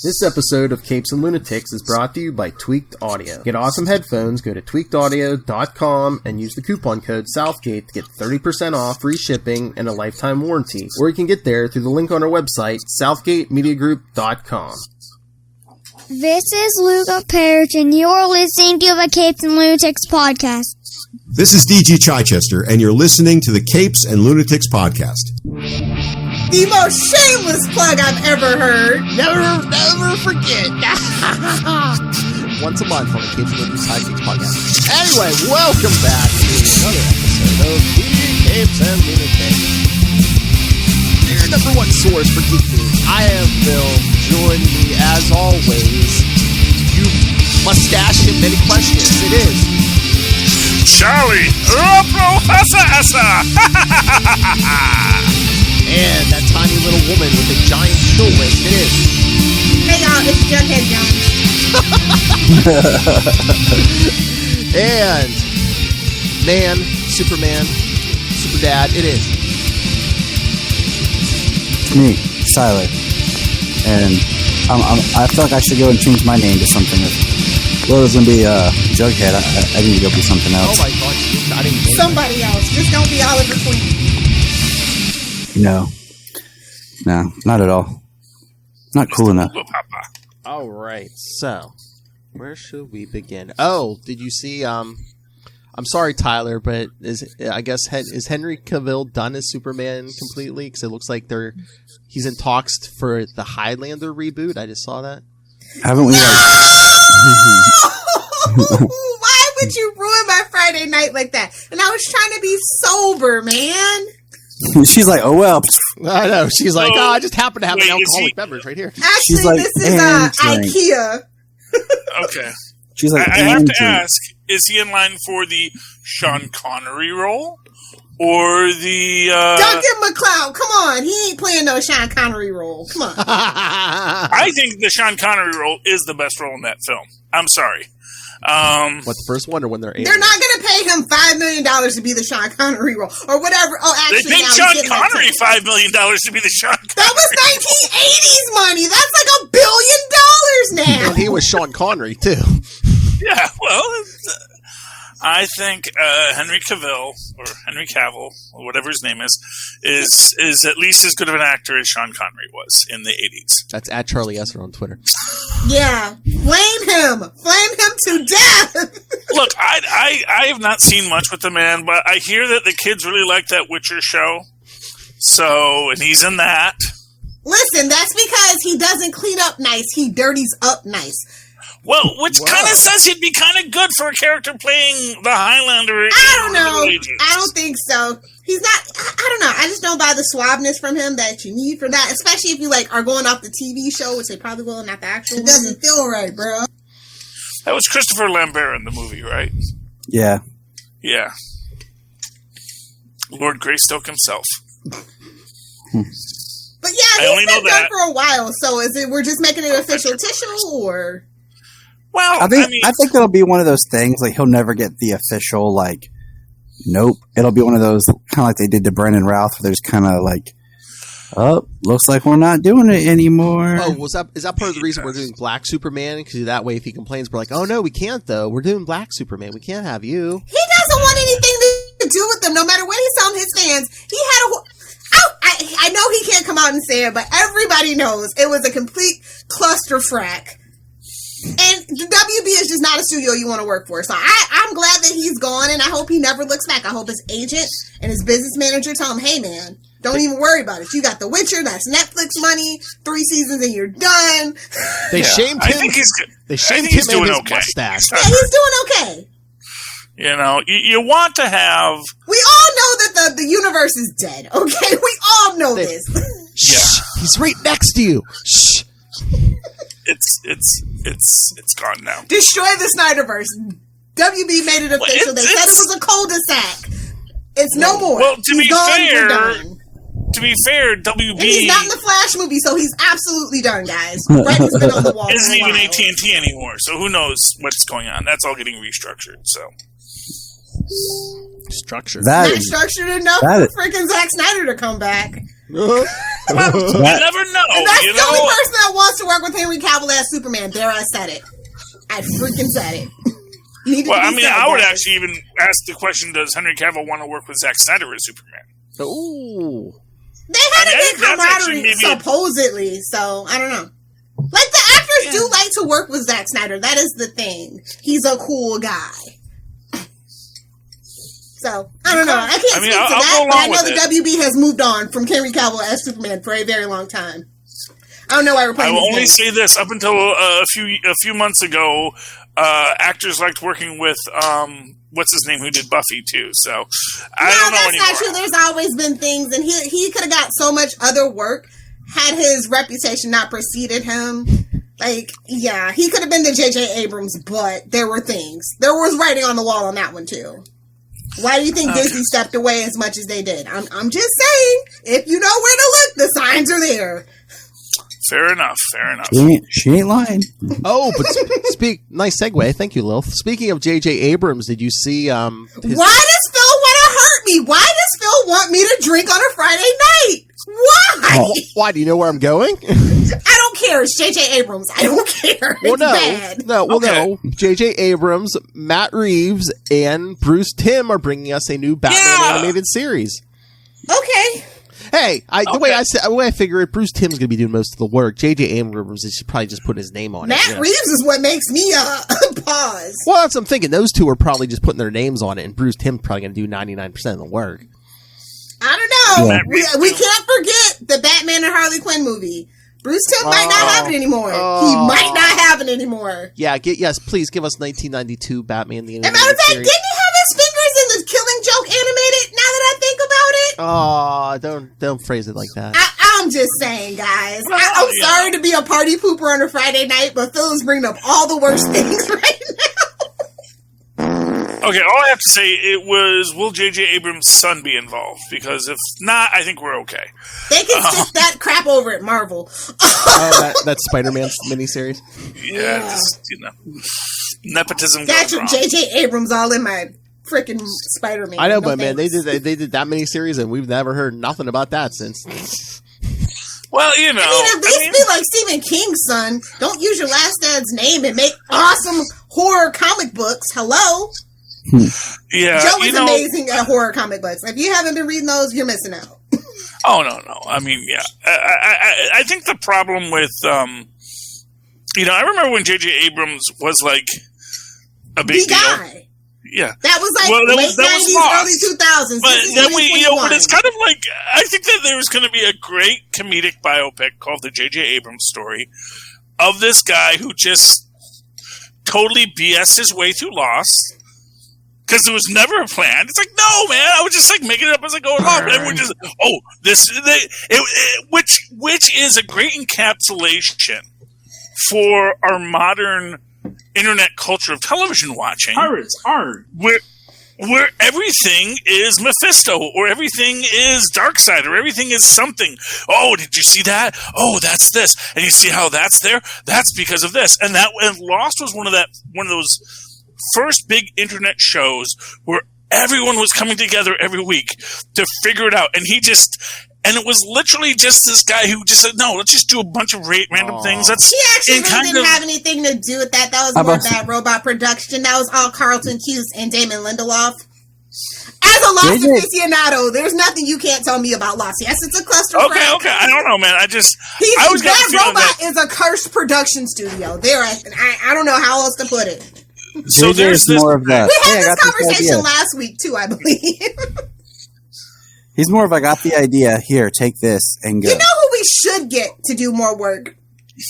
This episode of Capes and Lunatics is brought to you by Tweaked Audio. Get awesome headphones, go to tweakedaudio.com and use the coupon code Southgate to get 30% off, free shipping, and a lifetime warranty. Or you can get there through the link on our website, southgatemediagroup.com. This is Luca Perich, and you're listening to the Capes and Lunatics podcast. This is DG Chichester, and you're listening to the Capes and Lunatics podcast. The most shameless plug I've ever heard. Never forget. Once a month on the Capes and Lunatics podcast. Anyway, welcome back to another episode of the Capes and Lunatics. Your number one source for geek news. I am Bill. Join me as always. You mustache him many questions. It is Charlie, Professor Essa. And that tiny little woman with a giant chill waist. It is. Hey y'all, it's Jughead Jones. And man, Superman, Super Dad. It is. Me, Siler. And I feel like I should go and change my name to something. Well, it was going to be Jughead. I need to go be something else. Oh my god, I didn't know Somebody else. Just don't be Oliver Queen. No, not at all. Not cool enough. All right, so where should we begin? Oh, did you see? I'm sorry, Tyler, but is Henry Cavill done as Superman completely? Because it looks like he's in talks for the Highlander reboot. I just saw that. Haven't we? Why would you ruin my Friday night like that? And I was trying to be sober, man. She's like, oh well. I know. She's like, I just happen to have an alcoholic beverage right here. Actually, like, this is IKEA. Okay. She's like, I have to ask, is he in line for the Sean Connery role? Or the... Duncan MacLeod, come on. He ain't playing no Sean Connery role. Come on. I think the Sean Connery role is the best role in that film. I'm sorry. What, the first one or when they're They're not going to pay him $5 million to be theOn Connery role or whatever. Oh, actually, they paid Sean Connery $5 million to be the Sean Connery. That was 1980s money. That's like $1 billion now. And he was Sean Connery too. Yeah, well, I think Henry Cavill or Henry Cavill or whatever his name is at least as good of an actor as Sean Connery was in the 80s. That's at Charlie Esser on Twitter. Yeah, flame him to death. Look, I have not seen much with the man, but I hear that the kids really like that Witcher show. So, and he's in that. Listen, that's because he doesn't clean up nice. He dirties up nice. Well, which kind of says he'd be kind of good for a character playing the Highlander. I don't know. I don't think so. He's not. I don't know. I just don't buy the suaveness from him that you need for that, especially if you are going off the TV show, which they probably will, not the actual. It doesn't feel right, bro. That was Christopher Lambert in the movie, right? Yeah. Yeah. Lord Greystoke himself. But yeah, he's been done for a while. So is it? We're just making it official or? Well, I think it'll be one of those things like he'll never get the official nope. It'll be one of those kind of like they did to Brandon Routh, where there's kind of like, oh, looks like we're not doing it anymore. Oh, is that part of the reason we're doing Black Superman? Because that way, if he complains, we're like, oh no, we can't though. We're doing Black Superman. We can't have you. He doesn't want anything to do with them. No matter what he's telling his fans, he had I know he can't come out and say it, but everybody knows it was a complete clusterfuck. And the WB is just not a studio you want to work for. So I'm glad that he's gone, and I hope he never looks back. I hope his agent and his business manager tell him, hey, man, don't even worry about it. You got The Witcher. That's Netflix money. 3 seasons and you're done. They shamed him. I think he's good. They shamed him and his mustache. Yeah, he's doing okay. You know, you want to have... We all know that the universe is dead, okay? We all know this. Shh. He's right next to you. Shh. It's gone now. Destroy the Snyderverse. WB made it official. They said it was a cul-de-sac. It's no more. Well, to be fair, WB... And he's not in the Flash movie, so he's absolutely done, guys. Brett has been on the wall. Isn't even AT&T anymore, so who knows what's going on. That's all getting restructured, so... Structured. Not structured enough for freaking Zack Snyder to come back. You never know. And that's the only person that wants to work with Henry Cavill as Superman. There, I said it. I freaking said it. Well, I mean, I would actually even ask the question: does Henry Cavill want to work with Zack Snyder as Superman? Ooh. They had a good camaraderie, supposedly. So I don't know. Like the actors do like to work with Zack Snyder. That is the thing. He's a cool guy. So I don't know. I can't speak to that, but I know the WB has moved on from Henry Cavill as Superman for a very long time. I don't know why we're playing. I will only say this: up until a few months ago, actors liked working with what's his name who did Buffy too. So I don't know that's anymore. Not true. There's always been things, and he could have got so much other work had his reputation not preceded him. Like, yeah, he could have been the J.J. Abrams, but there were things. There was writing on the wall on that one too. Why do you think Disney stepped away as much as they did? I'm just saying, if you know where to look, the signs are there. Fair enough. She ain't lying. Oh, but nice segue. Thank you, Lil. Speaking of J.J. Abrams, did you see? Why does Phil want to hurt me? Why does Phil want me to drink on a Friday night? Why? Oh, why? Do you know where I'm going? I don't care. It's J.J. Abrams. I don't care. Well, it's bad. No. J.J. Abrams, Matt Reeves, and Bruce Timm are bringing us a new Batman animated series. Okay. Hey, the way I figure it, Bruce Timm's going to be doing most of the work. J.J. Abrams is probably just putting his name on it. Matt Reeves is what makes me pause. Well, that's what I'm thinking. Those two are probably just putting their names on it, and Bruce Timm's probably going to do 99% of the work. I don't know. Yeah. We can't forget the Batman and Harley Quinn movie. Bruce Timm might not have it anymore. He might not have it anymore. Yeah, please give us 1992 Batman the Animated As a matter of fact, series. didn't he have his fingers in the Killing Joke animated, now that I think about it? Oh, don't phrase it like that. I'm just saying, guys. I'm sorry to be a party pooper on a Friday night, but Phil is bringing up all the worst things right now. Okay, all I have to say will J.J. Abrams' son be involved? Because if not, I think we're okay. They can stick that crap over at Marvel. That Spider-Man miniseries? Yeah. Just, nepotism. Got your J.J. Abrams all in my freaking Spider-Man. I know, but man, they did that miniseries, and we've never heard nothing about that since. Well, at least be like Stephen King's son. Don't use your last dad's name and make awesome horror comic books. Hello? Yeah, Joe is amazing at horror comic books. If you haven't been reading those, you're missing out. Oh, no. I mean, yeah. I think the problem with, I remember when J.J. Abrams was like a big deal. Guy. Yeah. That was like late 90s, early 2000s. But then but it's kind of like, I think that there's going to be a great comedic biopic called The J.J. Abrams Story of this guy who just totally BS'd his way through Lost. Because it was never a plan. It's like, no, man, I was just like making it up as I go along. And everyone just, which is a great encapsulation for our modern internet culture of television watching. Pirates are where everything is Mephisto, or everything is Darkseid, or everything is something. Oh, did you see that? Oh, that's this. And you see how that's there? That's because of this. And Lost was one of those first big internet shows where everyone was coming together every week to figure it out. And it was literally just this guy who just said, no, let's just do a bunch of random things. He actually didn't have anything to do with that. That was more Bad Robot production. That was all Carlton Cuse and Damon Lindelof. As a Lost aficionado, there's nothing you can't tell me about Lost. Yes, it's a cluster. Okay. I don't know, man. Bad Robot is a cursed production studio. I don't know how else to put it. So there's more of that. We had this conversation last week too, I believe. He's more of I got the idea. Here, take this and go. You know who we should get to do more work?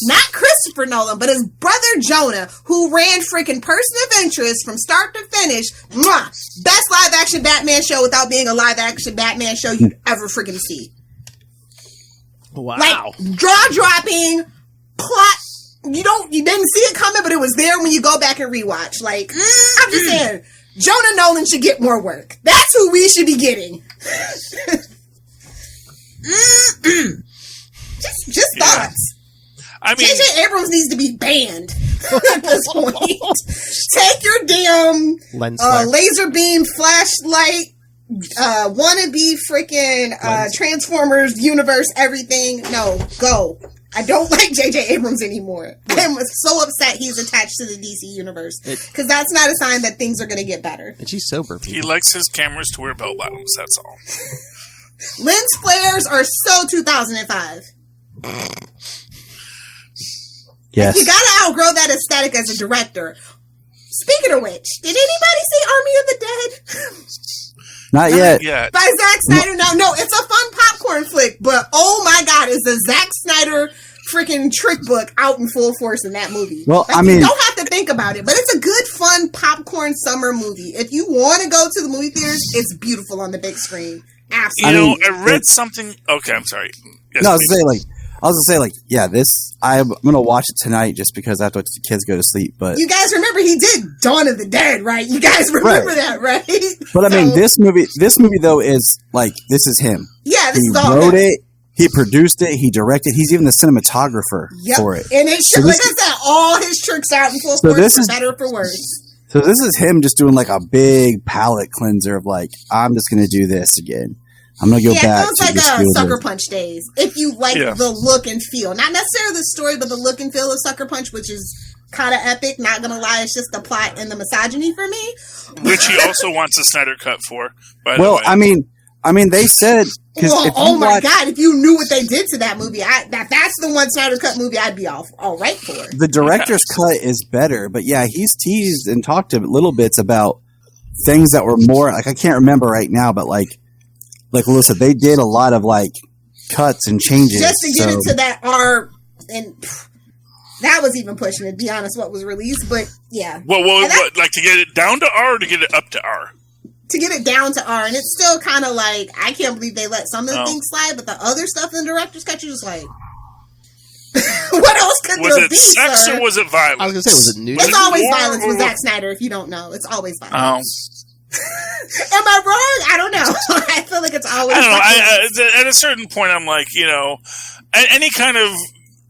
Not Christopher Nolan, but his brother Jonah, who ran freaking Person of Interest from start to finish. Best live action Batman show without being a live action Batman show you'd ever freaking see. Wow. Like jaw-dropping plot. You didn't see it coming, but it was there when you go back and rewatch. Like, I'm just saying, Jonah Nolan should get more work. That's who we should be getting. Just thoughts. I mean, J.J. Abrams needs to be banned at this point. Take your damn laser beam flashlight wannabe freaking Transformers universe, everything. No, go. I don't like J.J. Abrams anymore. I'm so upset he's attached to the DC universe because that's not a sign that things are going to get better. And she's sober. He likes his cameras to wear bell bottoms. That's all. Lens flares are so 2005. Yes. You gotta outgrow that aesthetic as a director. Speaking of which, did anybody see Army of the Dead? Not yet. Yeah. By Zack Snyder? No, it's a fun popcorn flick, but oh my god, is the Zack Snyder freaking trick book out in full force in that movie. Well, like, I mean, you don't have to think about it, but it's a good, fun popcorn summer movie. If you want to go to the movie theaters, it's beautiful on the big screen. Absolutely. I read something. Okay, I'm sorry. Yes, no, I was gonna say, yeah, I'm gonna watch it tonight just because I have to let the kids go to sleep. But you guys remember he did Dawn of the Dead, right? You guys remember that, right? But I mean, this movie though is like, this is him. Yeah, he wrote it, he produced it, he directed. He's even the cinematographer for it. And it should, like I said, all his tricks out in full force, for better or for worse. So this is him just doing like a big palate cleanser of like, I'm just gonna do this again. I'm going to go back to it feels like Sucker Punch days. If you like the look and feel. Not necessarily the story, but the look and feel of Sucker Punch, which is kind of epic. Not going to lie, it's just the plot and the misogyny for me. Which he also wants a Snyder cut for, by the way. Well, I mean, they said... oh my God, if you knew what they did to that movie, that's the one Snyder cut movie I'd be all right for. The director's cut is better, but yeah, he's teased and talked to little bits about things that were more... Like, I can't remember right now, but like Alyssa, they did a lot of like cuts and changes just to get into that R, and that was even pushing it. To be honest, what was released, but yeah. Well, like to get it down to R or to get it up to R? To get it down to R, and it's still kind of like I can't believe they let some of the things slide, but the other stuff in the director's cut, you're just like, what else could there be? Was it sex or was it violence? I was gonna say, was it nude? It's always violence with Zack Snyder. If you don't know, it's always violence. Am I wrong? I don't know. I feel like it's always. I don't know. At a certain point, I'm like, any kind of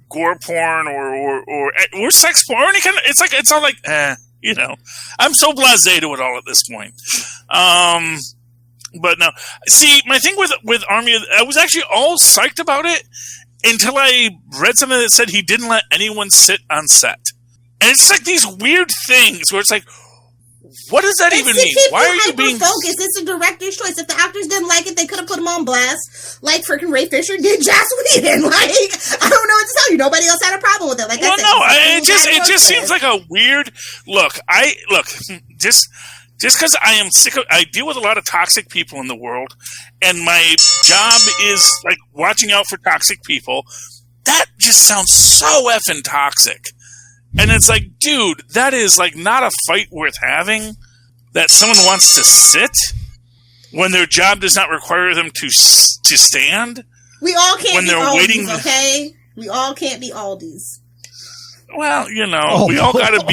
gore porn or sex porn, or any kind of, it's all like, I'm so blasé to it all at this point. But no, see, my thing with Army, I was actually all psyched about it until I read something that said he didn't let anyone sit on set, and it's like these weird things where it's like, what does that even mean? Why are you being focused? It's a director's choice. If the actors didn't like it, they could have put them on blast, like freaking Ray Fisher did Joss Whedon. Like, I don't know what to tell you. Nobody else had a problem with it. Like, it just seems like a weird look. Just because I am sick of, I deal with a lot of toxic people in the world, and my job is like watching out for toxic people. That just sounds so effing toxic. And it's like, dude, that is like not a fight worth having, that someone wants to sit when their job does not require them to stand. We all can't be Aldi's, okay? We all can't be Aldi's. Well, we all gotta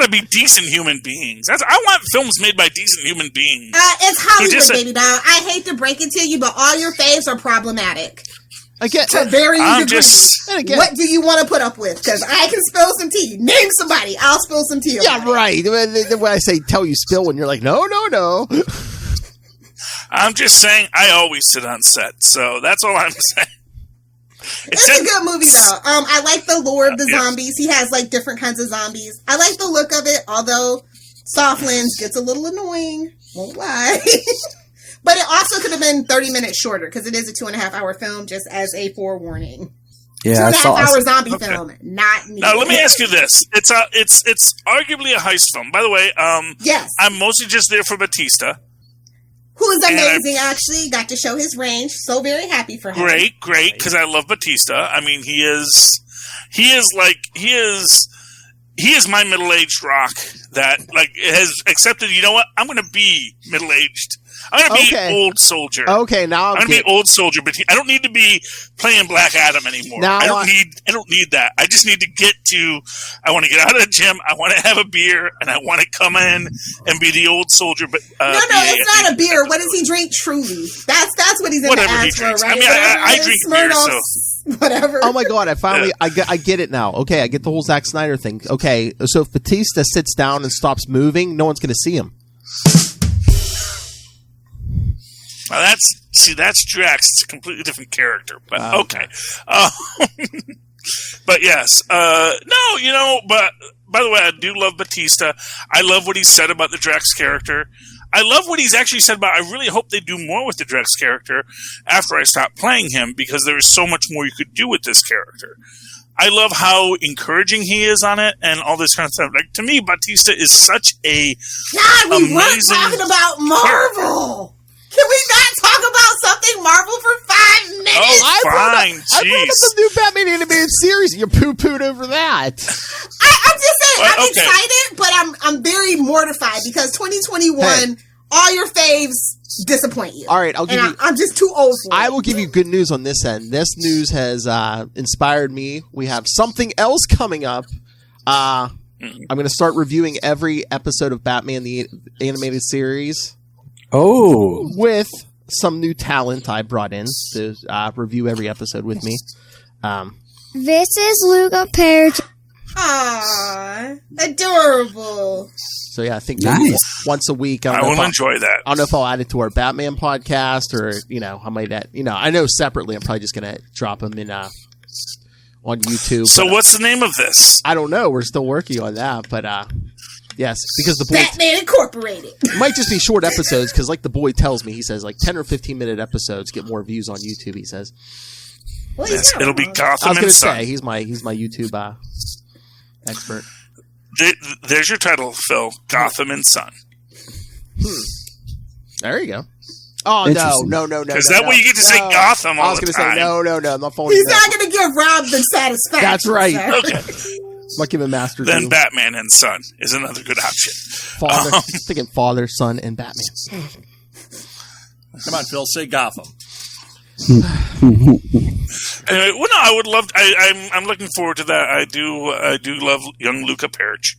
be decent human beings. I want films made by decent human beings. It's Hollywood, baby doll. I hate to break it to you, but all your faves are problematic. To varying degrees. What do you want to put up with? Because I can spill some tea. Name somebody. I'll spill some tea. Yeah, right. When I say tell you spill, when you're like, no. I'm just saying I always sit on set. So that's all I'm saying. It's a good movie, though. I like the lore of the zombies. He has like different kinds of zombies. I like the look of it, although soft lens gets a little annoying. Won't lie. But it also could have been 30 minutes shorter because it is a 2.5-hour film, just as a forewarning. Yeah, 2.5-hour zombie film, not needed. Now let me ask you this: it's arguably a heist film. By the way, yes, I'm mostly just there for Batista, who is amazing. Actually, got to show his range. So very happy for him. Great, because I love Batista. I mean, he is my middle-aged rock that like has accepted. You know what? I'm going to be middle-aged. I'm going to be old soldier. Okay, now I'm going to be old soldier, but I don't need to be playing Black Adam anymore. I don't need that. I just need to I want to get out of the gym. I want to have a beer, and I want to come in and be the old soldier. But no, it's not a beer. What does he drink? Truly, that's what he's in whatever the he ass drinks. for, right? I mean, I drink beer, so whatever. Oh my god! I get it now. Okay, I get the whole Zack Snyder thing. Okay, so if Batista sits down and stops moving, no one's going to see him. Now that's Drax. It's a completely different character, but okay. But yes, no, but by the way, I do love Batista. I love what he said about the Drax character. I love what he's actually said about, I really hope they do more with the Drax character after I stop playing him, because there is so much more you could do with this character. I love how encouraging he is on it and all this kind of stuff. Like, to me, Batista is such a God, we weren't talking about Marvel. Can we not talk about something Marvel for 5 minutes? I brought up jeez. the new Batman animated series. You poo-pooed over that. I'm just saying, I'm excited, but I'm very mortified because 2021, all your faves disappoint you. All right, I'm just too old for it. I will give you good news on this end. This news has inspired me. We have something else coming up. I'm going to start reviewing every episode of Batman the Animated Series. Oh. With some new talent I brought in to review every episode with me. This is Luca Perich. Aww, adorable. So yeah, I think once a week. I will enjoy that. I don't know if I'll add it to our Batman podcast or, I might add, I know separately I'm probably just going to drop them in on YouTube. So what's the name of this? I don't know. We're still working on that, but yes, because the boy Batman Incorporated. It might just be short episodes because, like the boy tells me, he says like 10 or 15-minute episodes get more views on YouTube. He says, Well, yes, it'll be Gotham. I was going to say he's my YouTube expert. There's your title, Phil. Gotham and Son. There you go. Oh no! Because that way you get to say Gotham all the time. I was going to say no. I'm not falling. He's not going to give Rob the satisfaction. That's right. Okay. I'm not giving Master. Then Batman and Son is another good option. Father, thinking Father, Son, and Batman. Come on, Phil. Say Gotham. Anyway, well, no, I would love. I'm looking forward to that. I do love young Luca Perich.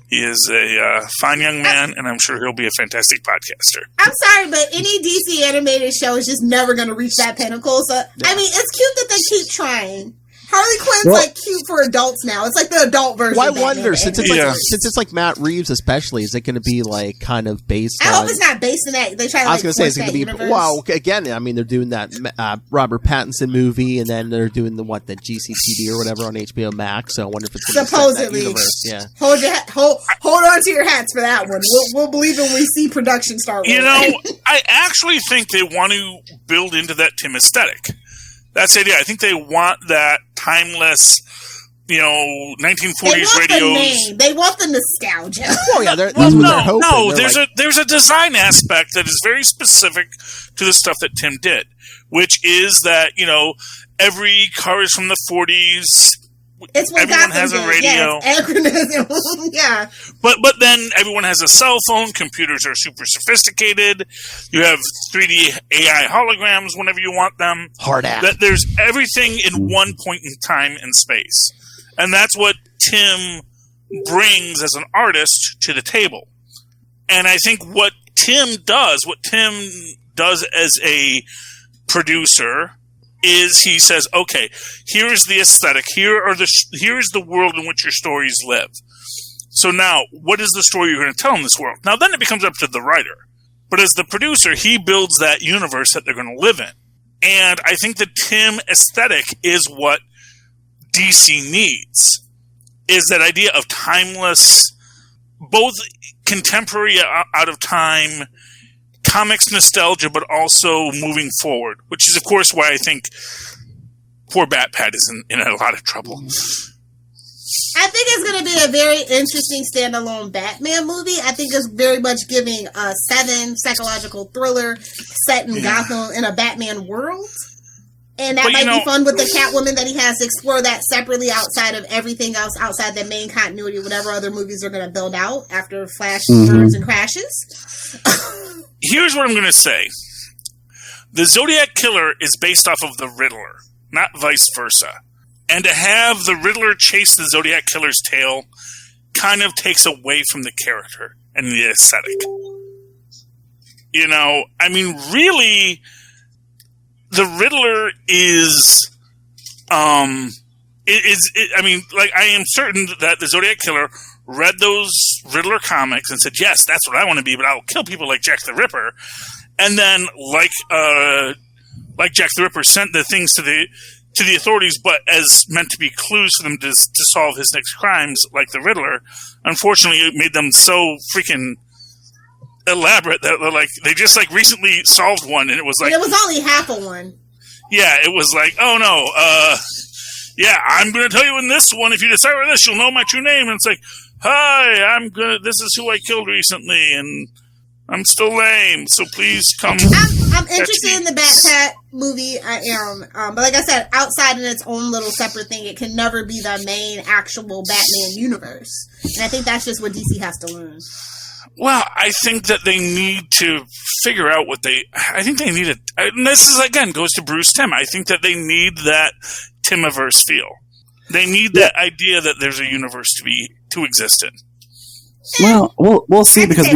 He is a fine young man, and I'm sure he'll be a fantastic podcaster. I'm sorry, but any DC animated show is just never going to reach that pinnacle. So I mean, it's cute that they keep trying. Harley Quinn's cute for adults now. It's like the adult version. Well, I of Batman wonder since it's like Matt Reeves, especially, is it going to be like kind of based? I hope it's not based on that. They try. I was going to say it's going to be. Universe. Well, again, I mean, they're doing that Robert Pattinson movie, and then they're doing the GCPD or whatever on HBO Max. So I wonder if it's going to supposedly. Be that universe. Yeah. Hold on to your hats for that one. We'll believe when we see production start. I actually think they want to build into that Tim aesthetic. That's the idea. I think they want that timeless, 1940s radios. They want the nostalgia. Oh yeah, that's what they're hoping. No, there's a design aspect that is very specific to the stuff that Tim did, which is that every car is from the 40s. It's what everyone has a radio. Yes, yeah. But then everyone has a cell phone. Computers are super sophisticated. You have 3D AI holograms whenever you want them. Hard ass. That there's everything in one point in time and space. And that's what Tim brings as an artist to the table. And I think what Tim does as a producer is he says, okay, here's the aesthetic. Here's the world in which your stories live. So now, what is the story you're going to tell in this world? Now, then it becomes up to the writer. But as the producer, he builds that universe that they're going to live in. And I think the Tim aesthetic is what DC needs, is that idea of timeless, both contemporary, out of time, comics nostalgia, but also moving forward, which is, of course, why I think poor Batpat is in a lot of trouble. I think it's going to be a very interesting standalone Batman movie. I think it's very much giving a Seven psychological thriller set in Gotham in a Batman world. And that might be fun with the Catwoman that he has to explore that separately outside of everything else, outside the main continuity, whatever other movies are going to build out after Flash burns and crashes. Here's what I'm going to say. The Zodiac Killer is based off of the Riddler, not vice versa. And to have the Riddler chase the Zodiac Killer's tail kind of takes away from the character and the aesthetic. I mean, really, the Riddler is, I am certain that the Zodiac Killer read those Riddler comics and said, yes, that's what I want to be, but I'll kill people like Jack the Ripper. and then like Jack the Ripper sent the things to the authorities, but as meant to be clues for them to solve his next crimes, like the Riddler. Unfortunately, it made them so freaking elaborate that they just recently solved one, and it was like, and it was only half of one. Yeah, it was like, oh no, yeah, I'm going to tell you in this one, if you decipher this, you'll know my true name. And it's like, hi, this is who I killed recently, and I'm still lame, so please come. I'm interested in the Bat-Pat movie. I am. But like I said, outside in its own little separate thing, it can never be the main actual Batman universe. And I think that's just what DC has to learn. Well, I think that they need to figure out I think they need and this is, again, goes to Bruce Timm. I think that they need that Timmiverse feel. They need that idea that there's a universe to exist in. Well, we'll see, because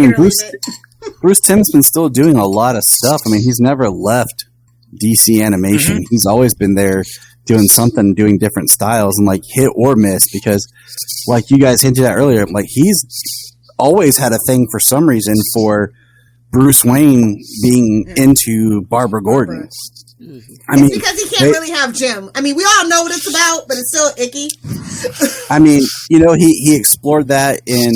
Bruce Timm's been still doing a lot of stuff. I mean, he's never left DC animation. Mm-hmm. He's always been there doing something, doing different styles, and hit or miss, because like you guys hinted at earlier, he's always had a thing for some reason for Bruce Wayne being into Barbara Gordon. I mean, because he can't really have Jim. I mean, we all know what it's about, but it's still icky. I mean, he explored that in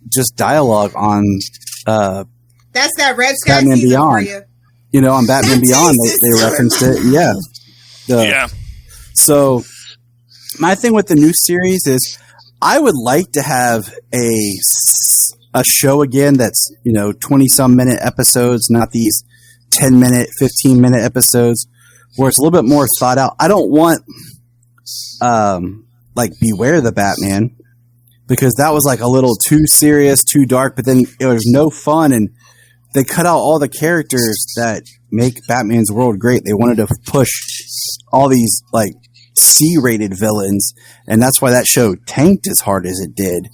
just dialogue on that's that Red Sky Batman season Beyond. For you. On Batman Beyond, they referenced it. Yeah. Yeah. So my thing with the new series is, I would like to have a show again that's 20-some minute episodes, not these 10-minute, 15-minute episodes, where it's a little bit more thought out. I don't want Beware the Batman, because that was a little too serious, too dark, but then it was no fun, and they cut out all the characters that make Batman's world great. They wanted to push all these C-rated villains, and that's why that show tanked as hard as it did.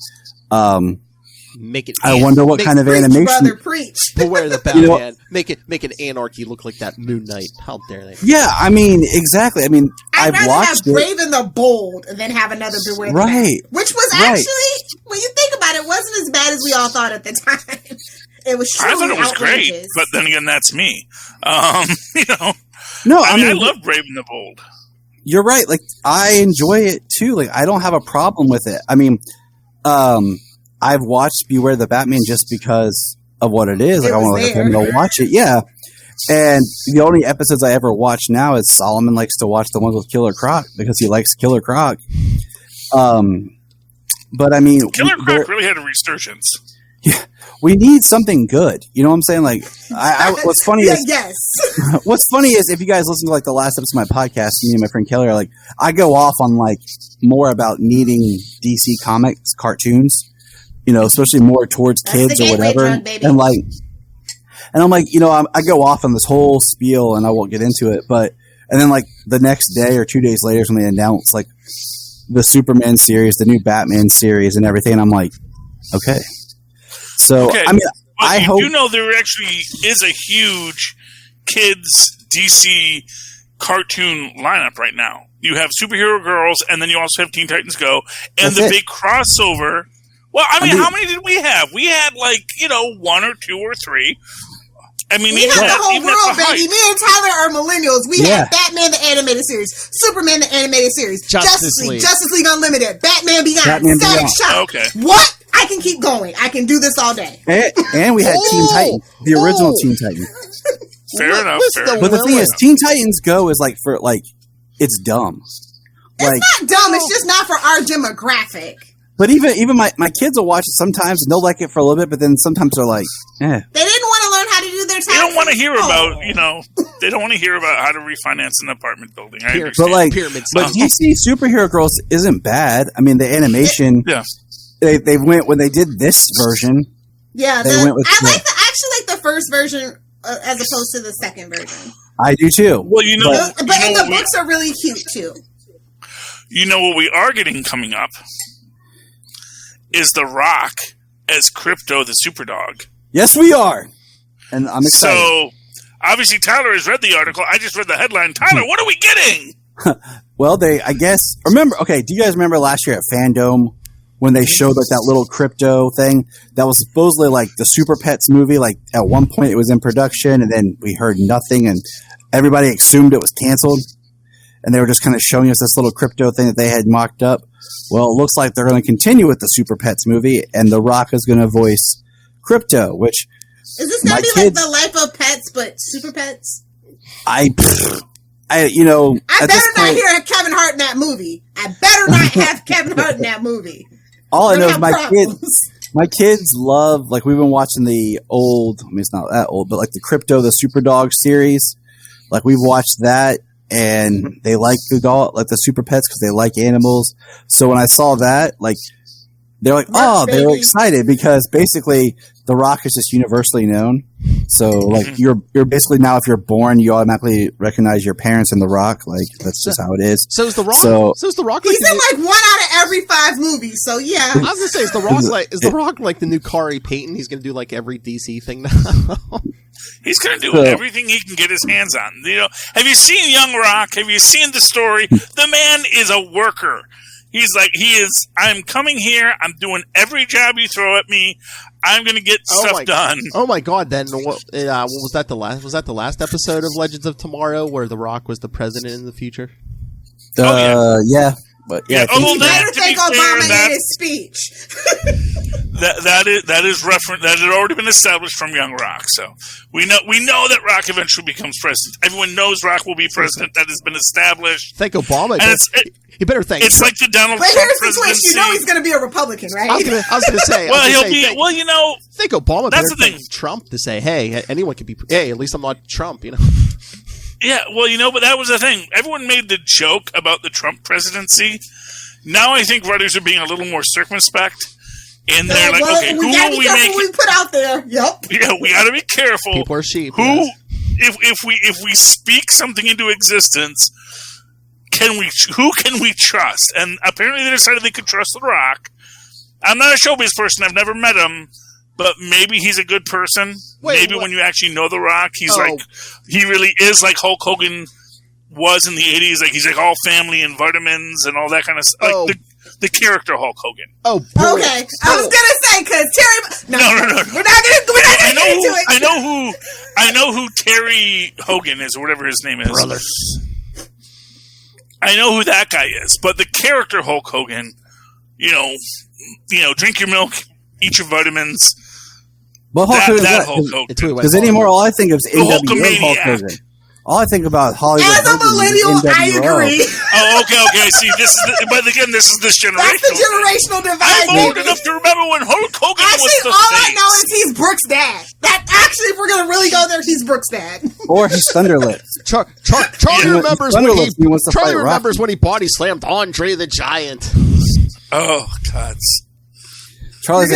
I wonder what kind of animation. Brother, preach. Beware the Batman. Make an Anarchy look like that Moon Knight. How dare they? Yeah, I mean, exactly. I mean, I'd I've rather watched have Brave and the Bold and then have another Beware the Batman, which was actually, when you think about it, wasn't as bad as we all thought at the time. It was truly I thought it was outrageous. great, but then again, that's me. No, I mean, I love Brave and the Bold. You're right. I enjoy it too. I don't have a problem with it. I mean, I've watched Beware the Batman just because of what it is. I want to go watch it. Yeah. And the only episodes I ever watch now is Solomon likes to watch the ones with Killer Croc because he likes Killer Croc. But I mean, Killer Croc really had a resurgence. Yeah, we need something good. You know what I'm saying? What's funny is yes. What's funny is, if you guys listen to the last episode of my podcast, me and my friend Kelly are I go off on more about needing DC Comics cartoons, especially more towards kids or whatever. Drug, and I'm I go off on this whole spiel, and I won't get into it, and then the next day or 2 days later is when they announce the Superman series, the new Batman series, and everything, and I'm okay. So, okay. I mean, well, I hope... You know there actually is a huge kids DC cartoon lineup right now. You have Superhero Girls, and then you also have Teen Titans Go, and the big crossover. Well, I mean, how many did we have? We had, 1 or 2 or 3. I mean, we had the whole world, baby. Me and Tyler are millennials. We had Batman the Animated Series, Superman the Animated Series, Justice League Unlimited, Batman Beyond, Static Shock. Okay. What? I can keep going. I can do this all day. And we had Teen Titans, the original Teen Titans. Fair enough. But the thing is, Teen Titans Go is it's dumb. It's not dumb. It's just not for our demographic. But even my kids will watch it sometimes, and they'll like it for a little bit, but then sometimes they're eh. They didn't want to learn how to do their taxes. They don't want to hear about, they don't want to hear about how to refinance an apartment building. I understand. But DC Superhero Girls isn't bad. I mean, the animation, they went, when they did this version. Yeah, I actually like the first version as opposed to the second version. I do too. Well, but the books are really cute too. You know what we are getting coming up is The Rock as Krypto the Superdog. Yes, we are. And I'm excited. So, obviously, Tyler has read the article. I just read the headline. Tyler, what are we getting? Well, I guess, remember, okay, do you guys remember last year at Fandom when they showed like that little Krypto thing that was supposedly like the Super Pets movie. Like at one point it was in production, and then we heard nothing, and everybody assumed it was canceled. And they were just kind of showing us this little Krypto thing that they had mocked up. Well, it looks like they're going to continue with the Super Pets movie, and The Rock is going to voice Krypto, which is this going to be like the Life of Pets, but Super Pets? I better not hear Kevin Hart in that movie. I better not have Kevin Hart in that movie. All I know is my kids love, like, we've been watching the old, I mean, it's not that old, but like the Krypto, the Superdog series. Like, we've watched that, and they like the Super Pets because they like animals. So when I saw that, like, they're like, they were excited because basically The Rock is just universally known. So, like, you're basically now, if you're born, you automatically recognize your parents in The Rock. Like, that's just how it is. So is The Rock? So is The Rock? He's in like 1 out of every 5 movies. So yeah, I was gonna say, is The Rock like the new Kari Payton? He's gonna do like every DC thing now. He's going to do everything he can get his hands on. You know, have you seen Young Rock? Have you seen the story? The man is a worker. I'm coming here. I'm doing every job you throw at me. I'm going to get stuff done. Oh my God! Then what was that the last? Was that the last episode of Legends of Tomorrow where The Rock was the president in the future? Yeah. But yeah, you better thank Obama in his speech. that is reference that had already been established from Young Rock. So we know that Rock eventually becomes president. Everyone knows Rock will be president. That has been established. Thank Obama. And you better thank. It's like the Donald Trump presidency. But here's the twist: you know he's going to be a Republican, right? I was going to say. Think Obama. That's the thing. Trump to say, hey, anyone can be. Hey, at least I'm not Trump. You know. Yeah, well, but that was the thing. Everyone made the joke about the Trump presidency. Now I think writers are being a little more circumspect. And they're like, okay, who will we make? We put out there. Yep. Yeah, we got to be careful. People are sheep. If we speak something into existence, who can we trust? And apparently they decided they could trust The Rock. I'm not a showbiz person. I've never met him. But maybe he's a good person. When you actually know The Rock, he's he really is like Hulk Hogan was in the 80s. Like, he's like all family and vitamins and all that kind of stuff. Like the character Hulk Hogan. Oh, boy. Okay. I was gonna say, because Terry. No. We're not gonna get into it. I know who Terry Hogan is, or whatever his name is. Brother. I know who that guy is, but the character Hulk Hogan, drink your milk, eat your vitamins. Well, Hulk Hogan. Because anymore, all I think of is NWO Hulk Hogan. All I think about Hollywood. As a millennial, I agree. Oh, okay. See, but again, this is this generation. That's the generational divide. I'm old enough to remember when Hulk Hogan was the all I know is he's Brooks' dad. If we're gonna really go there, he's Brooks' dad. Or he's Thunderlips. Charlie remembers when he body slammed Andre the Giant. Oh God. Charlie's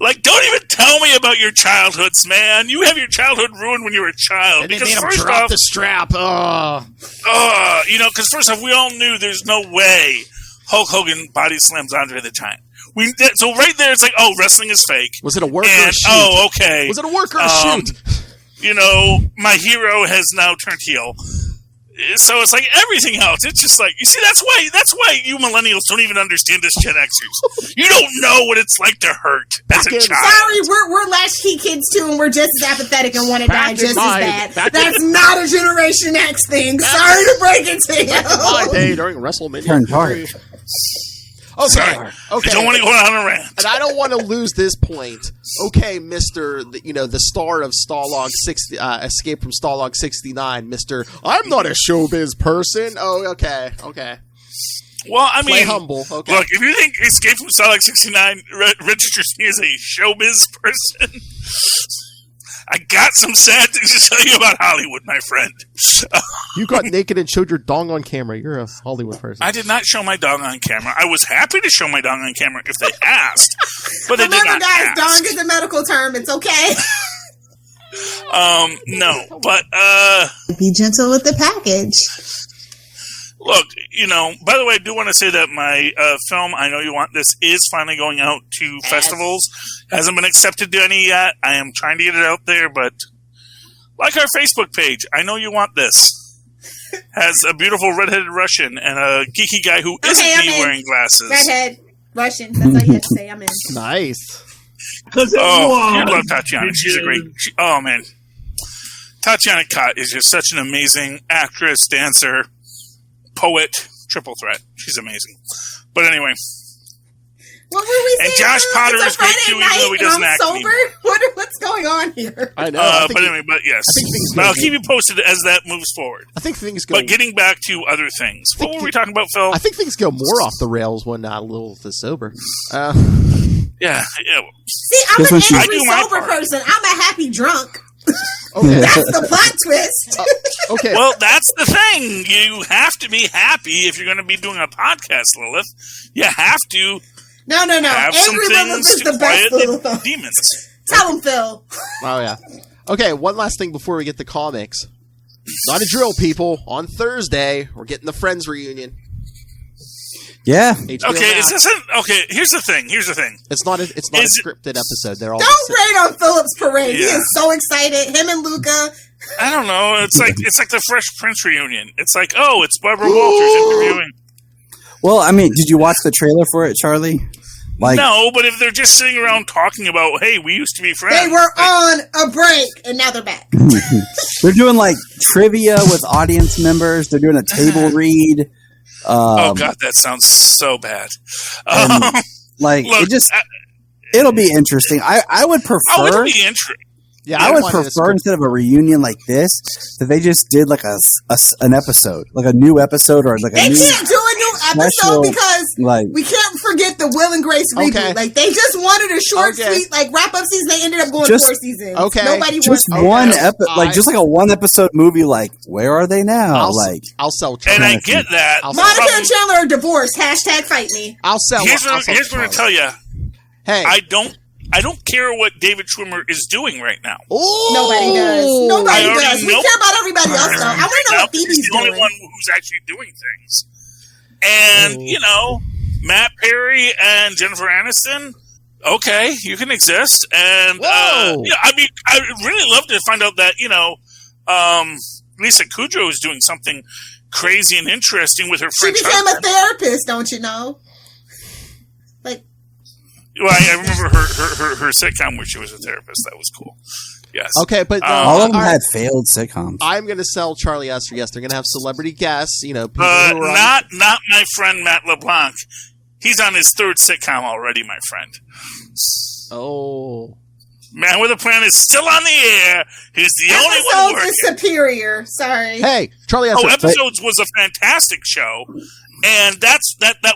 like, don't even tell me about your childhoods, man. You have your childhood ruined when you were a child. And they made him drop the strap. Because first off, we all knew there's no way Hulk Hogan body slams Andre the Giant. So right there, it's like, wrestling is fake. Was it a work or a shoot? Okay. Was it a work or a shoot? My hero has now turned heel. So it's like everything else. It's just like, you see, that's why you millennials don't even understand us Gen Xers. You don't know what it's like to hurt as a child. Sorry, we're latchkey kids too, and we're just as apathetic and want to die just as bad. That's not a Generation X thing. Sorry to break it to you. My day during WrestleMania. Turn dark. Okay. I don't want to go on a rant. And I don't want to lose this point. Okay, Mr. The star of Escape from Starlog 69, Mr. I'm not a showbiz person. Oh, okay. Well, I mean, play humble. Okay. Look, if you think Escape from Starlog 69 registers me as a showbiz person, I got some sad things to tell you about Hollywood, my friend. You got naked and showed your dong on camera. You're a Hollywood person. I did not show my dong on camera. I was happy to show my dong on camera if they asked, but they did not ask. Dong is a medical term. It's okay. No, but be gentle with the package. Look, by the way, I do want to say that my film, I Know You Want This, is finally going out to festivals. Hasn't been accepted to any yet. I am trying to get it out there, but like our Facebook page, I Know You Want This. has a beautiful redheaded Russian and a geeky guy who isn't me wearing glasses. Redhead Russian. That's all you have to say. I'm in. Nice. Oh, you love Tatiana. She's a great. Oh man, Tatiana Kott is just such an amazing actress, dancer, poet, triple threat. She's amazing. But anyway. What were we saying? And Josh Potter is great too, even though he doesn't act sober. anymore. What's going on here? I know. But anyway, yes. But I'll keep you posted as that moves forward. I think things go. But getting back to other things, what were we talking about, Phil? I think things go more off the rails when not a little sober. Yeah. See, I'm an angry sober person. I'm a happy drunk. Okay. That's the plot twist. Okay. Well, that's the thing. You have to be happy if you're going to be doing a podcast, Lilith. You have to. No. Have some Angry Lilith things is to the best quiet Lilith. the demons. Tell him, Phil. Oh, yeah. Okay, one last thing before we get to comics. Not a drill, people. On Thursday, we're getting the Friends reunion. Yeah. HBO Okay, Max. here's the thing. It's not a scripted episode. They're all Don't rain on Philip's parade. He Yeah. is so excited. Him and Luca. I don't know. It's like the Fresh Prince reunion. It's like, oh, it's Barbara Walters interviewing. Well, I mean, did you watch the trailer for it, Charlie? No, but if they're just sitting around talking about, hey, we used to be friends. They were on a break, and now they're back. They're doing like trivia with audience members. They're doing a table read. Oh God, that sounds so bad. Like Look, it'll be interesting. I would prefer. Oh, it'll be interesting. Yeah, I would prefer instead of a reunion like this that they just did like an episode, like a new episode or like they can't do a new episode because we can't forget the Will and Grace reboot. Okay. Like they just wanted a short, sweet wrap up season. They ended up going 4 seasons. Okay, Nobody just wants one episode, just like a 1 episode movie. Like where are they now? I'll sell. And I get that. Monica and Chandler are divorced. # fight me. I'll sell. Here's what I tell you. Hey, I don't care what David Schwimmer is doing right now. Ooh. Nobody does. Nobody does. We know- care about everybody else, though. I want to know what Phoebe's He's the only doing. one who's actually doing things. And, Matt Perry and Jennifer Aniston, okay, you can exist. And, I'd really love to find out that, Lisa Kudrow is doing something crazy and interesting with her She French became husband. a therapist, don't you know? Well, I remember her sitcom where she was a therapist. That was cool. Yes. Okay, but all of them had failed sitcoms. I'm going to sell Charlie Esther. Yes, they're going to have celebrity guests. People who are not my friend Matt LeBlanc. He's on his 3rd sitcom already, my friend. Oh. Man with a Plan is still on the air. He's the only one working. Episodes is superior. Sorry. Hey, Charlie Esther. Episodes was a fantastic show. And that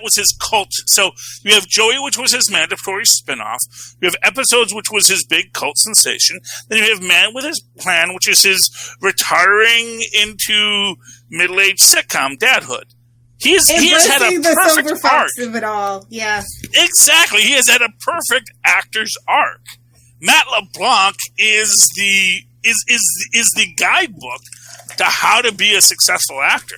was his cult. So you have Joey, which was his mandatory spinoff. You have Episodes, which was his big cult sensation. Then you have Man with His Plan, which is his retiring into middle-aged sitcom dadhood. He has had a perfect arc of it all. Yeah, exactly. He has had a perfect actor's arc. Matt LeBlanc is the guidebook to how to be a successful actor.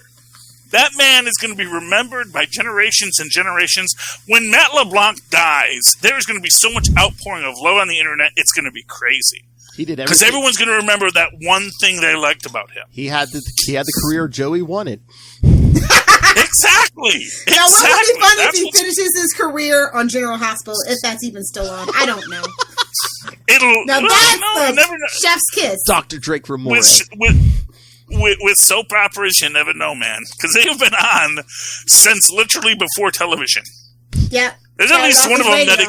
That man is going to be remembered by generations and generations. When Matt LeBlanc dies, there's going to be so much outpouring of love on the internet, it's going to be crazy. He did everything. Because everyone's going to remember that one thing they liked about him. He had the career Joey wanted. Exactly. Now, what would be funny if he finishes his career on General Hospital, if that's even still on? I don't know. That's chef's kiss. Dr. Drake Ramore. With soap operas, you never know, man. Because they have been on since literally before television. Yeah. There's at least one of them that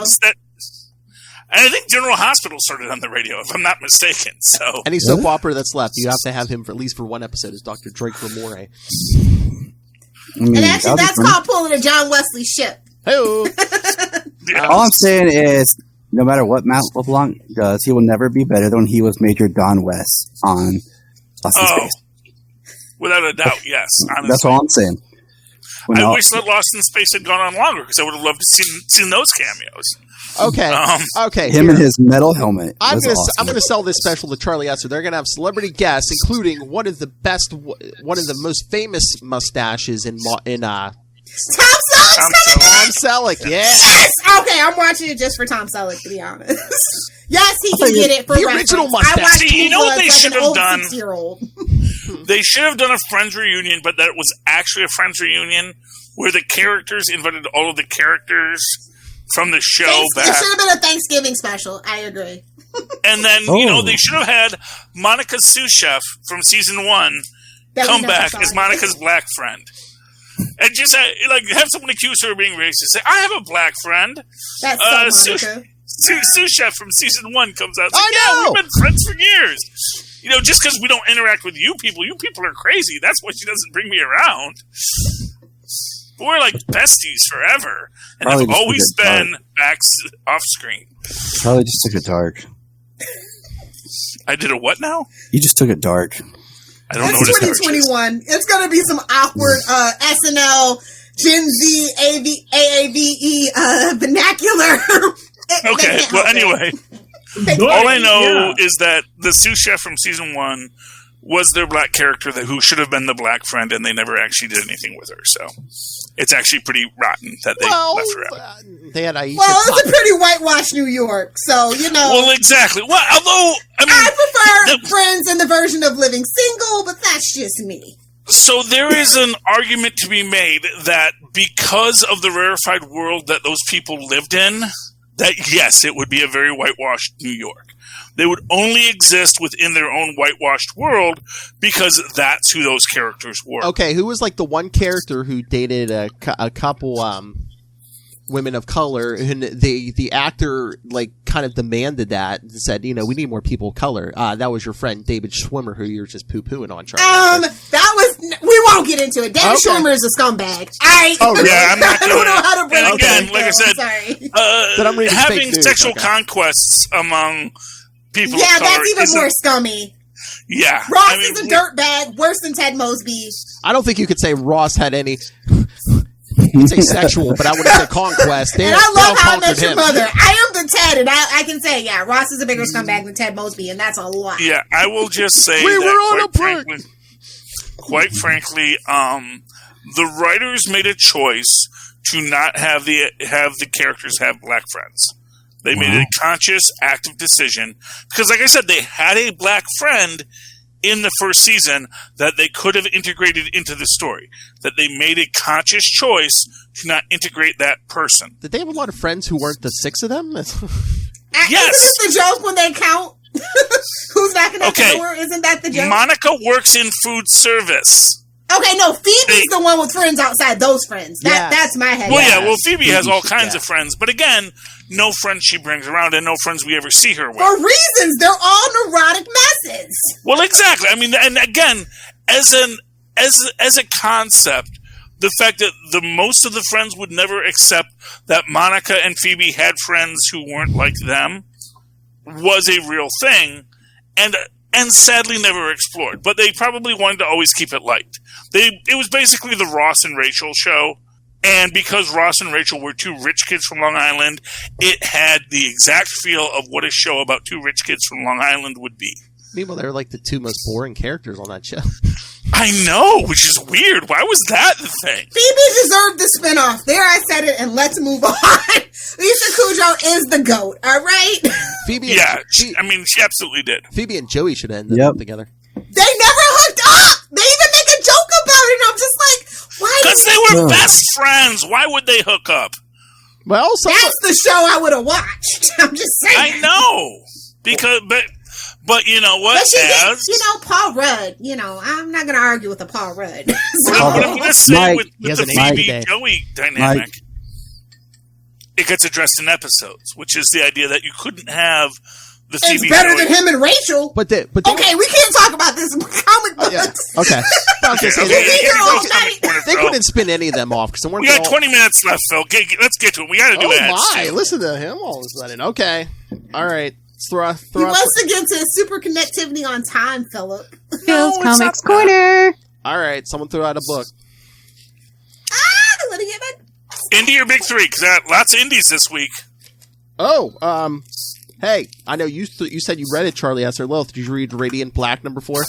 and I think General Hospital started on the radio, if I'm not mistaken. So any soap opera that's left, you have to have him for at least for one episode as Dr. Drake Ramore. And actually, that's called pulling a John Wesley ship. Hey-o. All I'm saying is, no matter what Matt LeBlanc does, he will never be better than when he was Major Don West on Lost in Space. Without a doubt, yes. Honestly. That's all I'm saying. I wish that Lost in Space had gone on longer because I would have loved to seen those cameos. Okay. Okay. Him and his metal helmet. I'm going to sell this special to Charlie Esther. They're going to have celebrity guests, including one of the most famous mustaches in Tom Selleck. Yeah. Yes. Okay, I'm watching it just for Tom Selleck, to be honest. Yes, he can get it for the reference. original mustache. I watched you know what they should have done? 6-year-old. They should have done a Friends reunion, but that was actually a Friends reunion where the characters invited all of the characters from the show back. It should have been a Thanksgiving special. I agree. And then, they should have had Monica's sous chef from season 1 come back as Monica's black friend. And just have someone accuse her of being racist. Say, I have a black friend. That's so Monica. Sous chef from season 1 comes out. Yeah, we've been friends for years. Just because we don't interact with you people are crazy. That's why she doesn't bring me around. But we're like besties forever. And Probably have always been backs off screen. Probably just took it dark. I did a what now? You just took it dark. I don't know what it's 2021. It's going to be some awkward SNL, Gen Z, AAVE vernacular. Okay, well, anyway. All I know is that the sous chef from season 1 was their black character who should have been the black friend, and they never actually did anything with her. So it's actually pretty rotten that they left her out. They had Aisha. Well, it's a pretty whitewashed New York, so Well, exactly. Well, although I prefer Friends in the version of Living Single, but that's just me. So there is an argument to be made that because of the rarefied world that those people lived in, that yes, it would be a very whitewashed New York. They would only exist within their own whitewashed world because that's who those characters were. Okay, who was like the one character who dated a couple women of color, and the actor like kind of demanded that and said, we need more people of color. That was your friend David Schwimmer, who you were just poo-pooing on, Charlie. We won't get into it. David Schwimmer is a scumbag. Yeah, I'm not I don't know how to break it down. Like I said, having sexual conquests among people of color. Yeah, that's even more scummy. Yeah. Ross is a dirtbag, worse than Ted Mosby. I don't think you could say Ross had any... You'd say sexual, but I wouldn't say conquest. And I love How I Met Your Mother. I am the Ted, and I can say, Ross is a bigger scumbag than Ted Mosby, and that's a lot. Yeah, I will just say quite frankly, the writers made a choice to not have the characters have black friends. They made a conscious, active decision because, like I said, they had a black friend in the first season that they could have integrated into the story. That they made a conscious choice to not integrate that person. Did they have a lot of friends who weren't the 6 of them? Yes. Isn't that the joke when they count? Who's knocking at the door? Isn't that the joke? Monica works in food service. Okay, no, Phoebe's the one with friends outside those friends. That's my head. Well, Phoebe has all kinds of friends, but again, no friends she brings around and no friends we ever see her with. For reasons, they're all neurotic messes. Well, exactly. I mean, and again, as a concept, the fact that most of the friends would never accept that Monica and Phoebe had friends who weren't like them was a real thing, and sadly never explored. But they probably wanted to always keep it light. It was basically the Ross and Rachel show, and because Ross and Rachel were 2 rich kids from Long Island, it had the exact feel of what a show about 2 rich kids from Long Island would be. Meanwhile, they're like the 2 most boring characters on that show. I know, which is weird. Why was that the thing? Phoebe deserved the spinoff. There, I said it, and let's move on. Lisa Kudrow is the GOAT, all right? Phoebe she absolutely did. Phoebe and Joey should have ended up together. They never hooked up! They even make a joke about it, and I'm just like, why? Because they were best friends. Why would they hook up? Well, that's the show I would have watched. I'm just saying. I know. But you know what? But she did, Paul Rudd. I'm not going to argue with a Paul Rudd. What I'm going to say with the Phoebe-Joey dynamic, it gets addressed in episodes, which is the idea that you couldn't have the Phoebe. It's better than him and Rachel. But okay, we can't talk about this in comic books. Okay. They couldn't spin any of them off because we got 20 minutes left, Phil. Let's get to it. We got to do ads. Listen to him all of a sudden. Okay. All right. He wants to get to super connectivity on time, Philip. Phil's Comics Corner. All right, someone threw out a book. Let me get back. Indie or Big 3? Because I got lots of indies this week. Oh, hey, I know you said you read it, Charlie Esther Lilith. Did you read Radiant Black #4?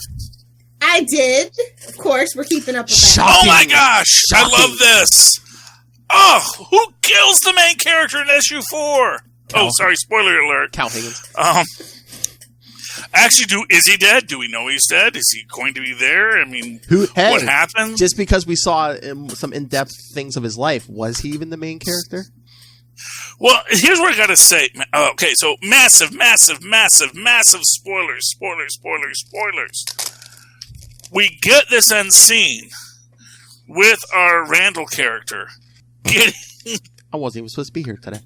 I did. Of course, we're keeping up with that. Shocking. Oh my gosh, shocking. I love this. Oh, who kills the main character in SU4? Oh, sorry, spoiler alert. Cal Higgins. Actually, is he dead? Do we know he's dead? Is he going to be there? I mean, what happened? Just because we saw some in-depth things of his life, was he even the main character? Well, here's what I gotta say. Okay, so massive spoilers. We get this end scene with our Randall character getting... I wasn't even supposed to be here today.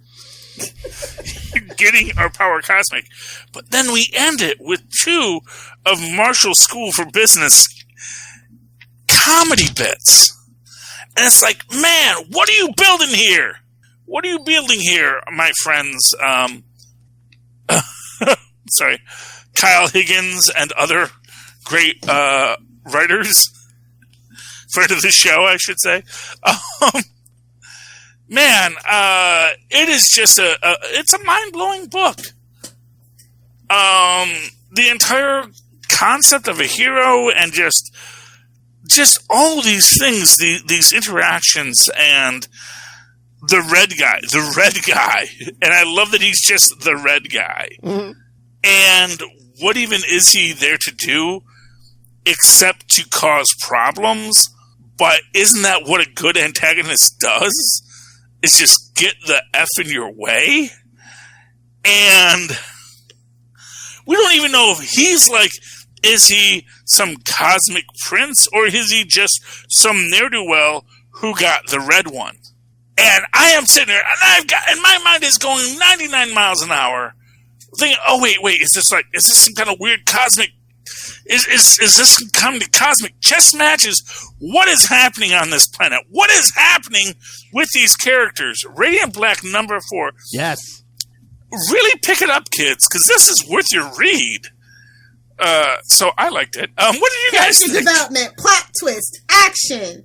Getting our power cosmic. But then we end it with 2 of Marshall School for Business comedy bits. And it's like, man, what are you building here? What are you building here, my friends? Sorry. Kyle Higgins and other great writers. Friend of the show, I should say. Man, it is just it's a mind-blowing book. The entire concept of a hero and just all these things, these interactions, and the red guy. And I love that he's just the red guy. Mm-hmm. And what even is he there to do except to cause problems? But isn't that what a good antagonist does? Is just get the F in your way? And we don't even know if he's like, is he some cosmic prince or is he just some ne'er-do-well who got the red one? And I am sitting there and my mind is going 99 miles an hour thinking, oh wait, is this some kind of weird cosmic, is this some kind of cosmic chess matches? What is happening on this planet? What is happening with these characters? Radiant Black number 4. Yes. Really pick it up, kids, because this is worth your read. So I liked it. What did you guys think? Character development, plot twist, action.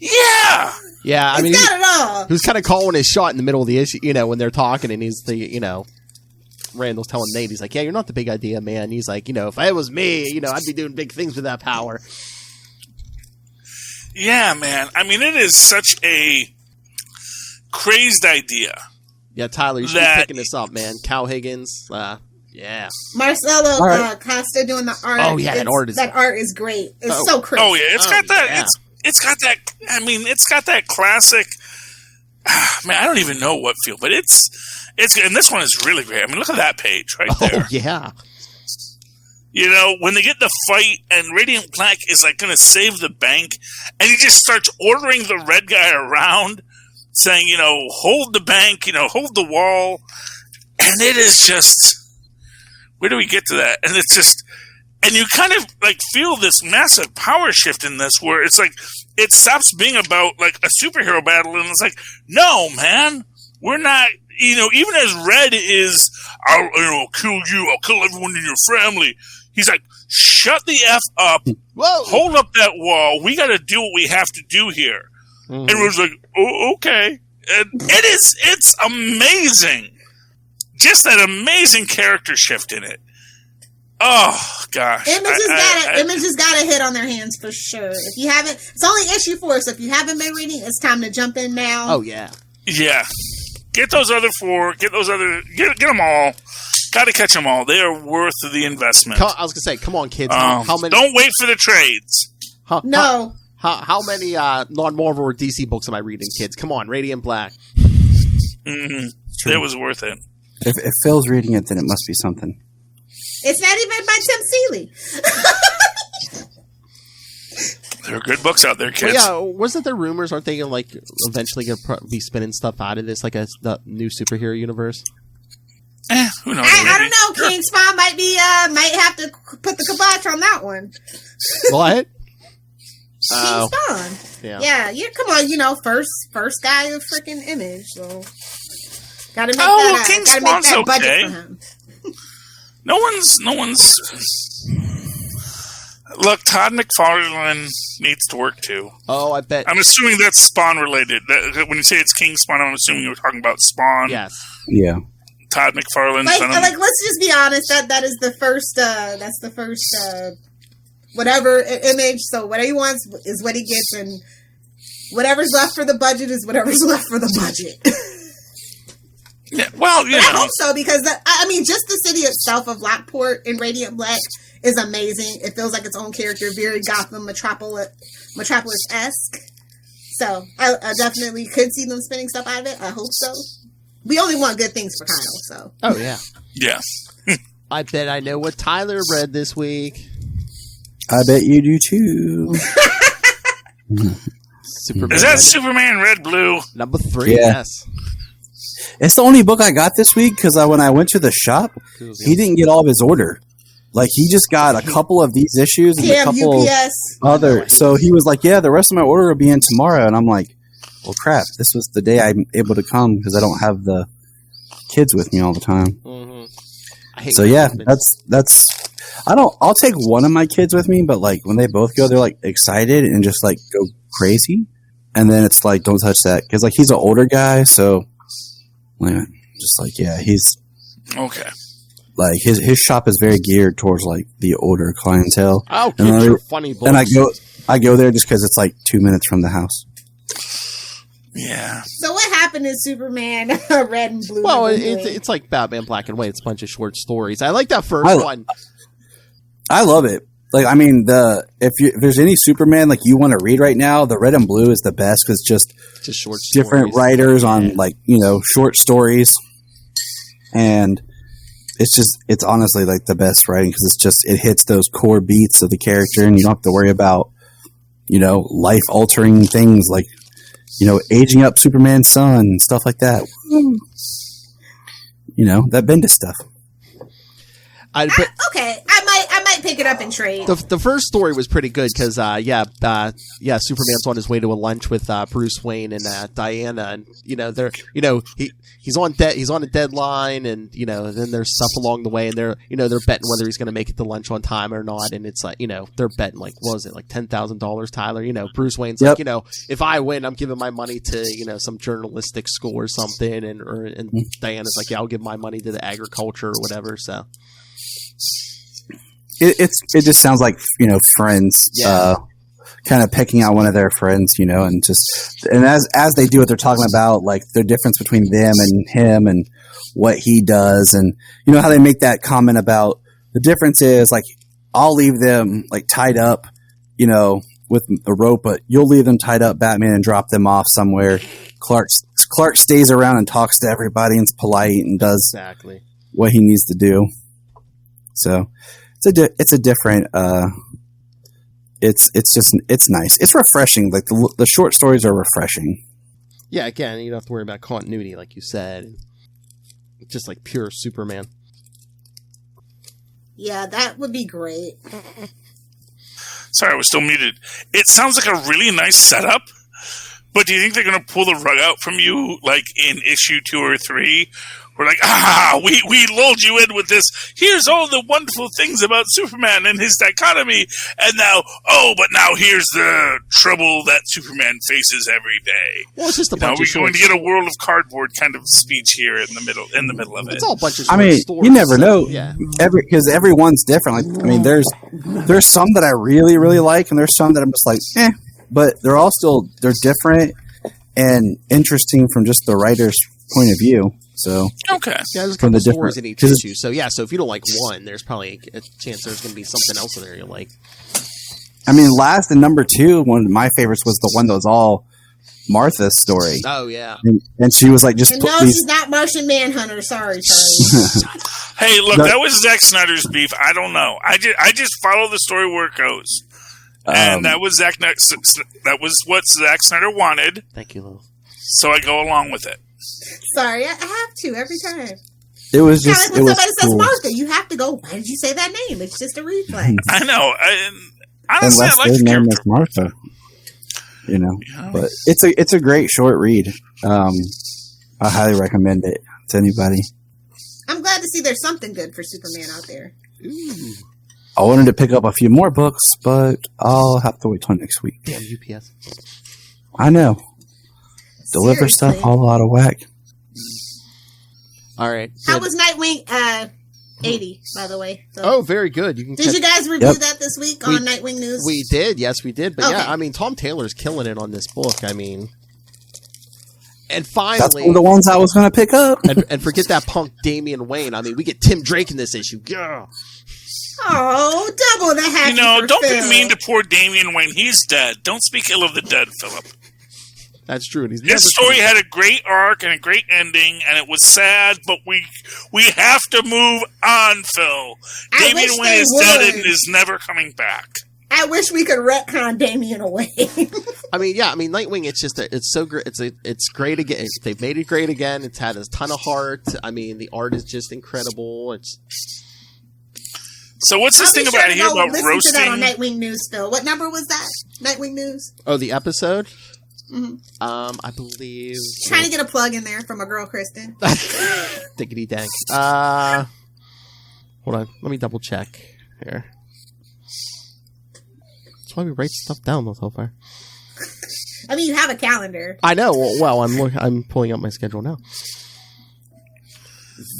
Yeah. Yeah, I mean, got it all. He was kind of calling his shot in the middle of the issue, when they're talking, and he's Randall's telling Nate, he's like, yeah, you're not the big idea, man. He's like, if it was me, I'd be doing big things with that power. Yeah, man. I mean, it is such a crazed idea. Yeah, Tyler, you should be picking this up, man. Cal Higgins, yeah. Marcelo Costa doing the art. Oh, yeah, that art is great. It's so crazy. Oh, yeah, it's got that. Yeah. It's got that. I mean, it's got that classic. Man, I don't even know what feel, but it's and this one is really great. I mean, look at that page right there. Oh yeah. When they get the fight and Radiant Black is like going to save the bank, and he just starts ordering the red guy around, saying, hold the bank, hold the wall, and it is just. Where do we get to that? And it's just. And you kind of like feel this massive power shift in this where it's like it stops being about like a superhero battle and it's like, no, man, we're not, even as Red is, I'll kill you, I'll kill everyone in your family. He's like, shut the F up, whoa, hold up that wall. We got to do what we have to do here. Mm-hmm. And Red's like, oh, okay. And it's amazing. Just that amazing character shift in it. Oh gosh! Image has got a hit on their hands for sure. If you haven't, it's only issue 4, so if you haven't been reading, it's time to jump in now. Oh yeah, yeah. Get those other 4. Get them all. Got to catch them all. They are worth the investment. I was gonna say, come on, kids. How many? Don't wait for the trades. No. How many non-Marvel or DC books am I reading, kids? Come on, Radiant Black. Mm-hmm. It was worth it. If Phil's reading it, then it must be something. It's not even by Tim Seeley. There are good books out there, kids. Well, yeah, wasn't there rumors? Aren't they eventually going to be spinning stuff out of this, like the new superhero universe? Who knows? I don't know. King Spawn might have to put the kibosh on that one. What? King Spawn. Yeah. Come on. First guy of freaking Image. So gotta make that. King gotta Spawn's make that budget okay. for him. No one's. Look, Todd McFarlane needs to work too. Oh, I bet. I'm assuming that's Spawn related. When you say it's King Spawn, I'm assuming you're talking about Spawn. Yes. Yeah. Todd McFarlane. Like, let's just be honest. That is the first. That's the first. Whatever Image. So whatever he wants is what he gets, and whatever's left for the budget is whatever's left for the budget. Yeah, Well, you know. I hope so, because just the city itself of Lockport in Radiant Black is amazing. It feels like its own character, very Gotham Metropolis-esque. So I definitely could see them spinning stuff out of it. I hope so. We only want good things for Kyle, so. Oh, yeah. Yeah. I bet I know what Tyler read this week. I bet you do too. Superman. Is that Superman Red Blue? Number 3, Yeah. yes. It's the only book I got this week because when I went to the shop, he didn't get all of his order. Like, he just got a couple of these issues and a couple UPS. other. So he was like, yeah, the rest of my order will be in tomorrow. And I'm like, well, crap. This was the day I'm able to come because I don't have the kids with me all the time. Mm-hmm. So yeah, that's. I'll take one of my kids with me, but like when they both go, they're like excited and just like go crazy. And then it's like, don't touch that. Because like he's an older guy. So just like, yeah, he's okay. Like his shop is very geared towards like the older clientele. Oh, kids are funny books. And I go there just because it's like 2 minutes from the house. Yeah. So what happened in Superman Red and Blue? Well, it's like Batman Black and White. It's a bunch of short stories. I like that first one. I love it. Like, I mean, if there's any Superman like you want to read right now, the Red and Blue is the best because just short different stories. writers on like short stories, and it's honestly like the best writing because it hits those core beats of the character, and you don't have to worry about life altering things like aging up Superman's son and stuff like that. That Bendis stuff. Okay, I might pick it up and trade. The first story was pretty good because Superman's on his way to a lunch with Bruce Wayne and Diana, and he's on a deadline, and then there's stuff along the way, and they're betting whether he's going to make it to lunch on time or not, and it's like they're betting like what was it like $10,000, Tyler? Bruce Wayne's like if I win, I'm giving my money to some journalistic school or something, and Diana's like I'll give my money to the agriculture or whatever. So. It just sounds like friends kind of picking out one of their friends, and as they do it, they're talking about like the difference between them and him and what he does, and how they make that comment about the difference is like I'll leave them like tied up, with a rope, but you'll leave them tied up, Batman, and drop them off somewhere. Clark stays around and talks to everybody and's polite and does exactly what he needs to do. So. It's a different. It's nice. It's refreshing. Like the short stories are refreshing. Yeah, again, you don't have to worry about continuity, like you said. Just like pure Superman. Yeah, that would be great. Sorry, I was still muted. It sounds like a really nice setup, but do you think they're going to pull the rug out from you, like in issue 2 or 3? We're like, we lulled you in with this. Here's all the wonderful things about Superman and his dichotomy. And now here's the trouble that Superman faces every day. Well, it's just a bunch of we're going to get a world of cardboard kind of speech here in the middle of it. It's all a bunch of stories. You never know. Yeah. Because everyone's different. Like, I mean, there's some that I really, really like, and there's some that I'm just like, but they're all they're different and interesting from just the writer's point of view. So okay, yeah, there's a couple stories in each issue. So yeah, so if you don't like one, there's probably a chance there's going to be something else in there you like. I mean, last and number 2, one of my favorites was the one that was all Martha's story. Oh yeah, and she was like, just no, she's not Martian Manhunter. Sorry. Hey, look, that was Zack Snyder's beef. I don't know. I just follow the story where it goes, and that was that was what Zack Snyder wanted. Thank you, Lou. So I go along with it. Sorry, I have to every time. It was just when somebody says Martha, you have to go. Why did you say that name? It's just a reflex. I know. Honestly, I like the name character. is Martha. But it's a great short read. I highly recommend it to anybody. I'm glad to see there's something good for Superman out there. Ooh. I wanted to pick up a few more books, but I'll have to wait till next week. Damn UPS. I know. Deliver Seriously. stuff all out of whack. All right. How was Nightwing 80, by the way? So. Oh, very good. Did you guys review that this week on Nightwing News? We did. Yes, we did. But okay. yeah, I mean, Tom Taylor's killing it on this book. I mean, And finally, that's one of the ones I was going to pick up. and forget that punk Damian Wayne. I mean, we get Tim Drake in this issue. Yeah. Oh, double the happy. Don't be mean to poor Damian Wayne. He's dead. Don't speak ill of the dead, Philip. That's true. And His story had a great arc and a great ending, and it was sad, but we have to move on, Phil. Damian Wayne is dead and is never coming back. I wish we could retcon Damian away. I mean, Nightwing. It's just it's so great. It's great again. They've made it great again. It's had a ton of heart. I mean, the art is just incredible. So what's this thing about here about roasting? To that on Nightwing News, Phil. What number was that? Nightwing News. Oh, the episode. Mm-hmm. I believe. Trying to get a plug in there from a girl, Kristen. Diggity dang. Hold on. Let me double check here. That's why we write stuff down so far. I mean, you have a calendar. I know. Well, I'm pulling up my schedule now.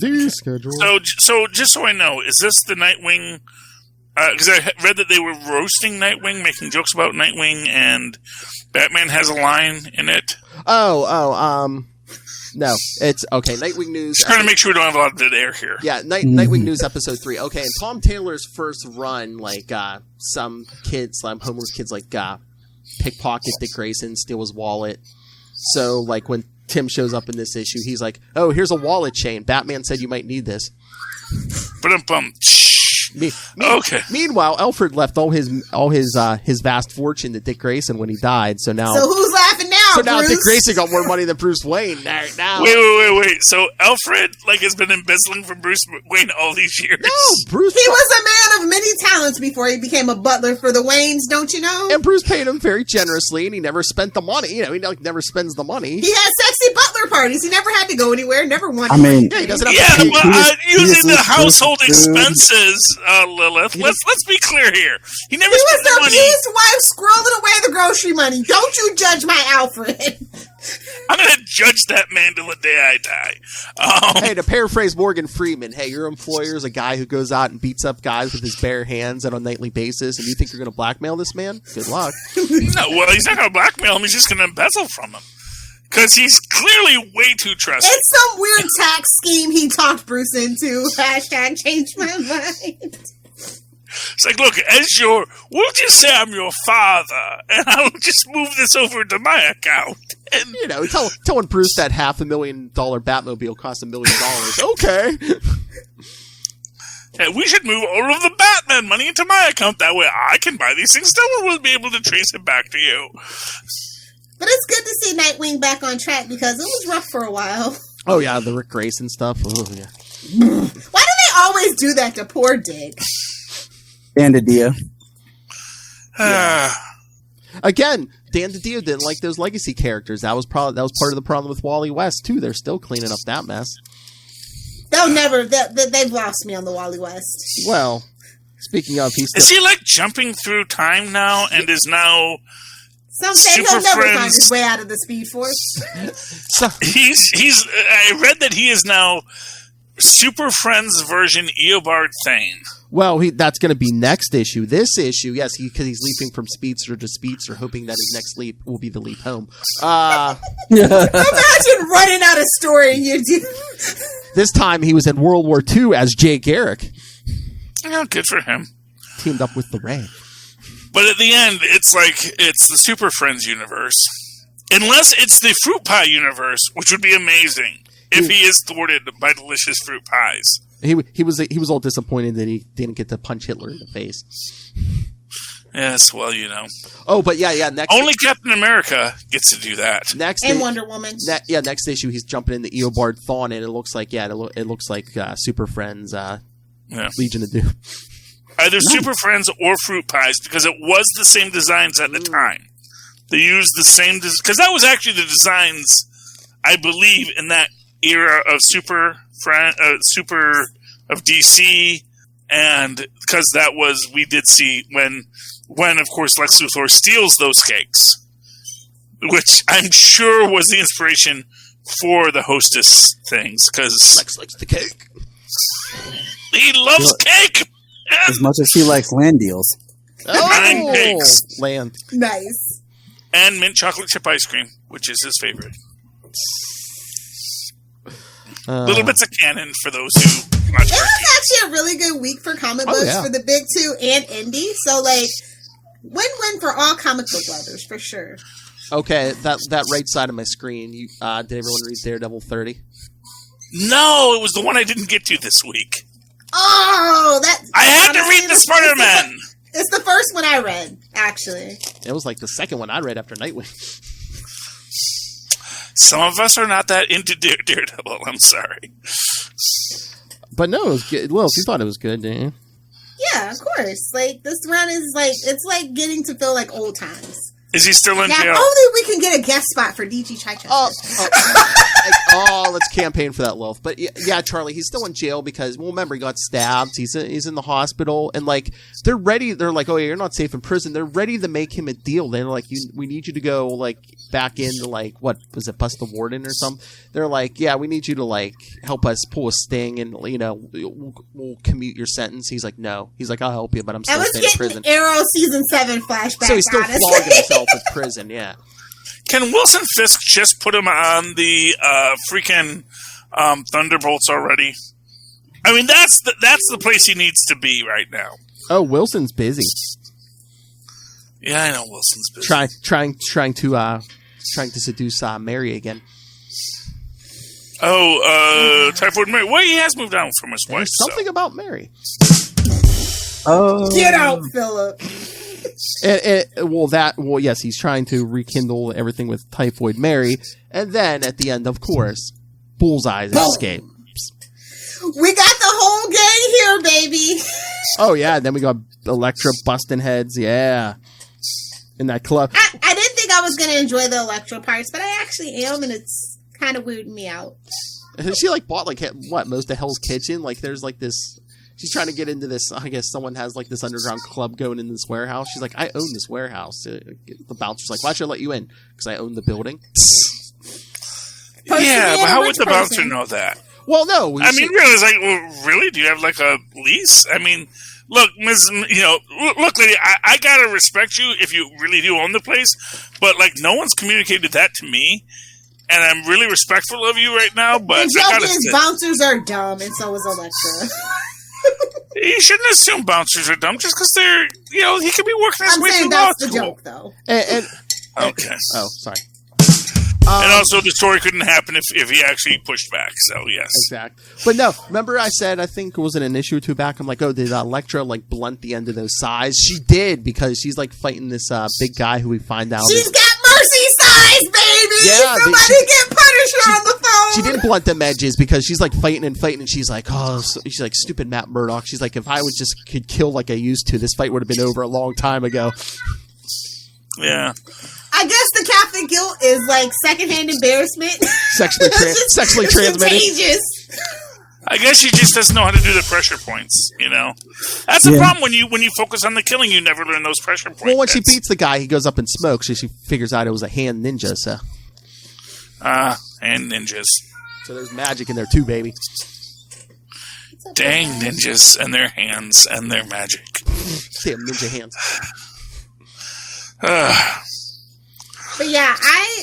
The schedule. So just so I know, is this the Nightwing? Because I read that they were roasting Nightwing, making jokes about Nightwing, and Batman has a line in it. No, it's okay. Nightwing News. Just trying to make sure we don't have a lot of dead air here. Yeah, Nightwing News episode 3. Okay, and Tom Taylor's first run, some homeless kids, pickpocket Dick Grayson, steal his wallet. So, when Tim shows up in this issue, he's like, "Oh, here's a wallet chain. Batman said you might need this." Okay. Meanwhile, Alfred left all his vast fortune to Dick Grayson when he died. So who's laughing now? So now Bruce? Dick Grayson got more money than Bruce Wayne. Now. Wait. So Alfred has been embezzling from Bruce Wayne all these years. No, Bruce. He was a man of many talents before he became a butler for the Waynes. Don't you know? And Bruce paid him very generously, and he never spent the money. He never spends the money. He had sexy butler parties. He never had to go anywhere. Never wanted. He doesn't have to. Using the household expenses, Lilith. Let's be clear here. He never spent the money. He was the abused wife squirreling away the grocery money. Don't you judge my Alfred. I'm going to judge that man till the day I die. Hey, to paraphrase Morgan Freeman, hey, your employer is a guy who goes out and beats up guys with his bare hands on a nightly basis, and you think you're going to blackmail this man? Good luck. No, well, he's not going to blackmail him. He's just going to embezzle from him. Because he's clearly way too trusting. It's some weird tax scheme he talked Bruce into. Hashtag change my mind. It's like, look, we'll just say I'm your father, and I'll just move this over to my account. And telling Bruce that $500,000 Batmobile cost $1 million. Okay. Yeah, we should move all of the Batman money into my account. That way I can buy these things. No one will be able to trace it back to you. But it's good to see Nightwing back on track because it was rough for a while. Oh, yeah, the Rick Grayson stuff. Oh, yeah. Why do they always do that to poor Dick? Dan DiDio. Again, Dan DiDio didn't like those legacy characters. That was part of the problem with Wally West too. They're still cleaning up that mess. They've lost me on the Wally West. Well, speaking of, is he jumping through time now and is now? Some say he'll never find his way out of the Speed Force. He's. I read that he is now Super Friends version Eobard Thane. Well, that's going to be next issue. This issue, yes, because he's leaping from speedster to speedster, hoping that his next leap will be the leap home. Imagine running out of story you do. This time he was in World War II as Jay Garrick. Oh, good for him. Teamed up with the Ray. But at the end, it's it's the Super Friends universe. Unless it's the Fruit Pie universe, which would be amazing if he is thwarted by delicious fruit pies. He was all disappointed that he didn't get to punch Hitler in the face. Yes, well, Oh, but yeah. Next, only Captain America gets to do that. And Wonder Woman. Next issue he's jumping in the Eobard Thawne, and it looks like Super Friends Legion of Doom. Either Super Friends or Fruit Pies, because it was the same designs at the time. They used the same because that was actually the designs, I believe, in that era of Super of DC, and because that was we did see when of course Lex Luthor steals those cakes, which I'm sure was the inspiration for the Hostess things, because Lex likes the cake. He loves cake as much as he likes land deals. 9 cakes, land nice, and mint chocolate chip ice cream, which is his favorite. Little bits of canon for those who watch. It was actually a really good week for comic books for the big two and indie. So, like, win-win for all comic book lovers, for sure. Okay, that right side of my screen. Did everyone read Daredevil 30? No, it was the one I didn't get to this week. Oh, I had to read the Spider-Man. It's the first one I read, actually. It was like the second one I read after Nightwing. Some of us are not that into Daredevil. I'm sorry. But no, it was good. Well, if you thought it was good, didn't you? Yeah, of course. Like, this run is like, it's like getting to feel like old times. Is he still in jail? Only we can get a guest spot for DG Chichester. Let's campaign for that, Loaf. But yeah, Charlie, he's still in jail because, well, remember, he got stabbed. He's in the hospital, and like they're ready. They're like, oh, yeah, you're not safe in prison. They're ready to make him a deal. They're like, we need you to go like back into like what was it, bust the warden or something. They're like, yeah, we need you to like help us pull a sting, and we'll commute your sentence. He's like, no. He's like, I'll help you, but I'm still staying in prison. Arrow season 7 flashback. So he's still flogging himself in prison. Yeah. Can Wilson Fisk just put him on the freaking Thunderbolts already? I mean, that's the place he needs to be right now. Oh, Wilson's busy. Yeah, I know Wilson's busy. Trying to seduce Mary again. Oh, Typhoid Mary. Well, he has moved on from his wife. Something about Mary. Oh, get out, Philip. Yes, he's trying to rekindle everything with Typhoid Mary, and then at the end, of course, Bullseye's escape. We got the whole gang here, baby. Oh yeah, and then we got Elektra busting heads, yeah, in that club. I didn't think I was going to enjoy the Elektra parts, but I actually am, and it's kind of weirding me out. She like bought like most of Hell's Kitchen. Like there's like this. She's trying to get into this. I guess someone has like this underground club going in this warehouse. She's like, I own this warehouse. The bouncer's like, why should I let you in? Because I own the building. Yeah, but how would the bouncer know that? Well, no. I mean, really, it's like, well, really? Do you have like a lease? I mean, look, look, lady, I gotta respect you if you really do own the place, but like, no one's communicated that to me. And I'm really respectful of you right now, but the joke is bouncers are dumb, and so is Elektra. You shouldn't assume bouncers are dumb just because they're, he could be working his way through law that's the joke, though. Okay. Oh, sorry. And also, the story couldn't happen if he actually pushed back. So yes, exactly. But no, remember I said I think it was an issue or two back. I'm like, oh, did Elektra like blunt the end of those sighs? She did because she's like fighting this big guy who we find out she's got mercy sighs, baby. Yeah, somebody get Punisher on the phone. She didn't blunt them edges because she's like fighting, and she's like, she's like stupid Matt Murdock. She's like, if I could kill like I used to, this fight would have been over a long time ago. Yeah. I guess the Catholic guilt is like secondhand embarrassment. Sexually transmitted. I guess she just doesn't know how to do the pressure points, That's the problem when you focus on the killing, you never learn those pressure points. Well, when she beats the guy, he goes up in smoke, so she figures out it was a hand ninja, so. Hand ninjas. So there's magic in there too, baby. Dang ninjas and their hands and their magic. Damn ninja hands. But yeah,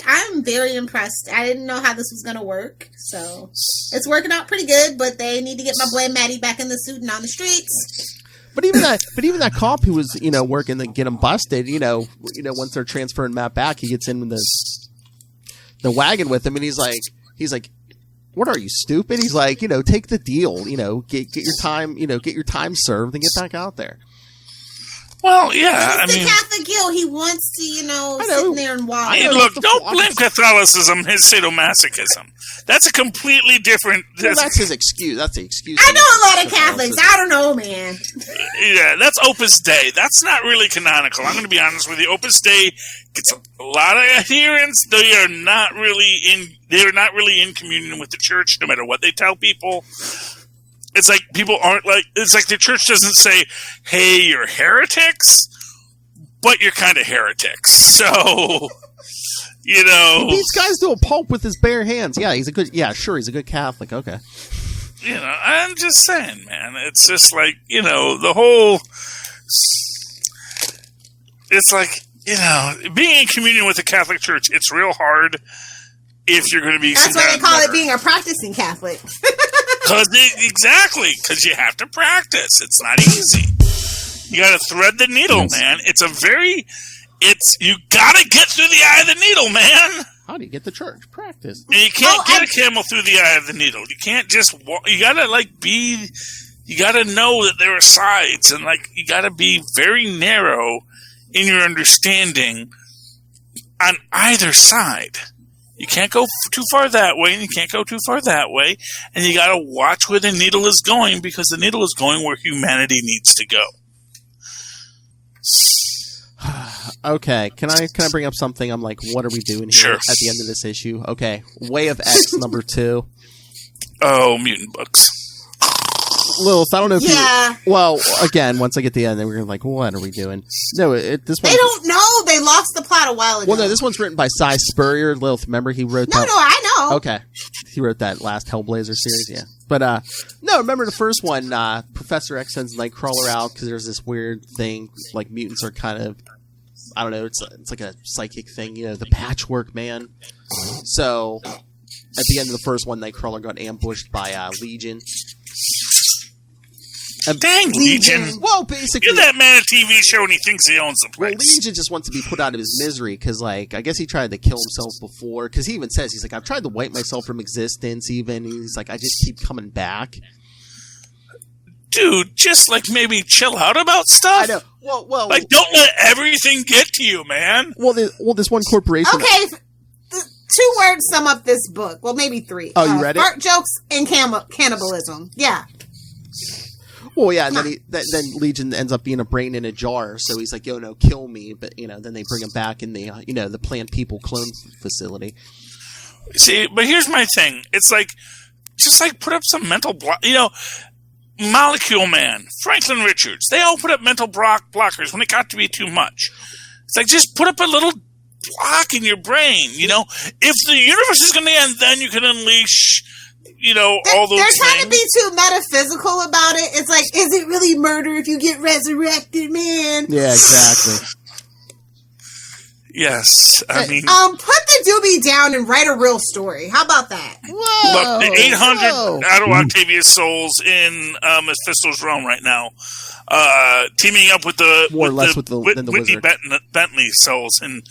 I'm very impressed. I didn't know how this was going to work, so it's working out pretty good. But they need to get my boy Matty back in the suit and on the streets. But even that cop who was working to get him busted, once they're transferring Matt back, he gets in with the wagon with him, and he's like, what are you, stupid? He's like, take the deal, get your time, get your time served and get back out there. Well, yeah, the Catholic guilt. He wants to, sit there and watch. Hey, look, don't blame Catholicism, his sadomasochism. That's a completely different... Well, that's his excuse. That's the excuse. I know a lot of Catholics. I don't know, man. Yeah, that's Opus Dei. That's not really canonical. I'm going to be honest with you. Opus Dei gets a lot of adherents. They're not really in communion with the church, no matter what they tell people. It's like people aren't like... It's like the church doesn't say, hey, you're heretics, but you're kind of heretics. So, He beats guys to a pulp with his bare hands. Yeah, he's a good Catholic. Okay. I'm just saying, man. It's just like, the whole... It's like, being in communion with the Catholic Church, it's real hard. if you're going to be... That's why they call it being a practicing Catholic. Exactly, because you have to practice. It's not easy. You got to thread the needle, man. You got to get through the eye of the needle, man. How do you get to church? Practice. And you can't get a camel through the eye of the needle. You can't just walk. You got to you got to know that there are sides, and you got to be very narrow in your understanding on either side. You can't go too far that way, and you can't go too far that way, and you got to watch where the needle is going, because the needle is going where humanity needs to go. Okay, can I bring up something? I'm like, what are we doing here at the end of this issue? Okay, Way of X number 2. Oh, mutant books. Lilith, I don't know if you... Well, again, once I get to the end, then we're like, what are we doing? No, this one... They don't know. They lost the plot a while ago. Well, no, this one's written by Cy Spurrier. Lilith, remember he wrote that... No, I know. Okay. He wrote that last Hellblazer series, yeah. But, no, remember the first one, Professor X sends Nightcrawler out because there's this weird thing, mutants are kind of... I don't know, it's like a psychic thing, the Patchwork Man. So, at the end of the first one, Nightcrawler got ambushed by Legion. Dang, Legion. Well, basically... Give that man a TV show and he thinks he owns the place. Well, Legion just wants to be put out of his misery because, I guess he tried to kill himself before. Because he even says, he's like, I've tried to wipe myself from existence even. He's like, I just keep coming back. Dude, just, maybe chill out about stuff. I know. Well... don't let everything get to you, man. Well, this one corporation... Okay, 2 words sum up this book. Well, maybe 3. Oh, you read it? Fart jokes and cannibalism. Yeah. Well, yeah, and then Legion ends up being a brain in a jar, so he's like, yo, no, kill me, but, then they bring him back in the, the Planned People clone facility. See, but here's my thing. It's just put up some mental block, Molecule Man, Franklin Richards, they all put up mental blockers when it got to be too much. It's just put up a little block in your brain, If the universe is going to end, then you can unleash... all those They're trying things. to be too metaphysical about it. It's is it really murder if you get resurrected, man? Yeah, exactly. Yes, I mean... put the doobie down and write a real story. How about that? Look, the 800 out of Octavius souls in Mephisto's realm right now, teaming up with the Whitney Bentley souls in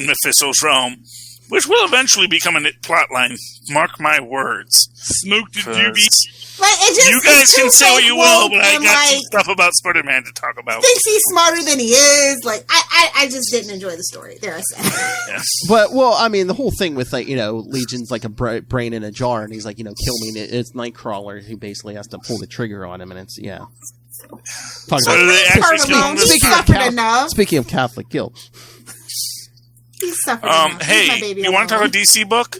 Mephisto's realm, which will eventually become a plotline. Mark my words. Smoke the doobies. But you guys can say what you will, but I got some stuff about Spider-Man to talk about. Thinks he's smarter than he is. I just didn't enjoy the story. There, I said. Yes. But, the whole thing with, Legion's like a brain in a jar, and he's like, kill me, and it's Nightcrawler who basically has to pull the trigger on him, and it's, yeah. Speaking of Catholic guilt. He's suffering. Hey, you want to talk about DC book?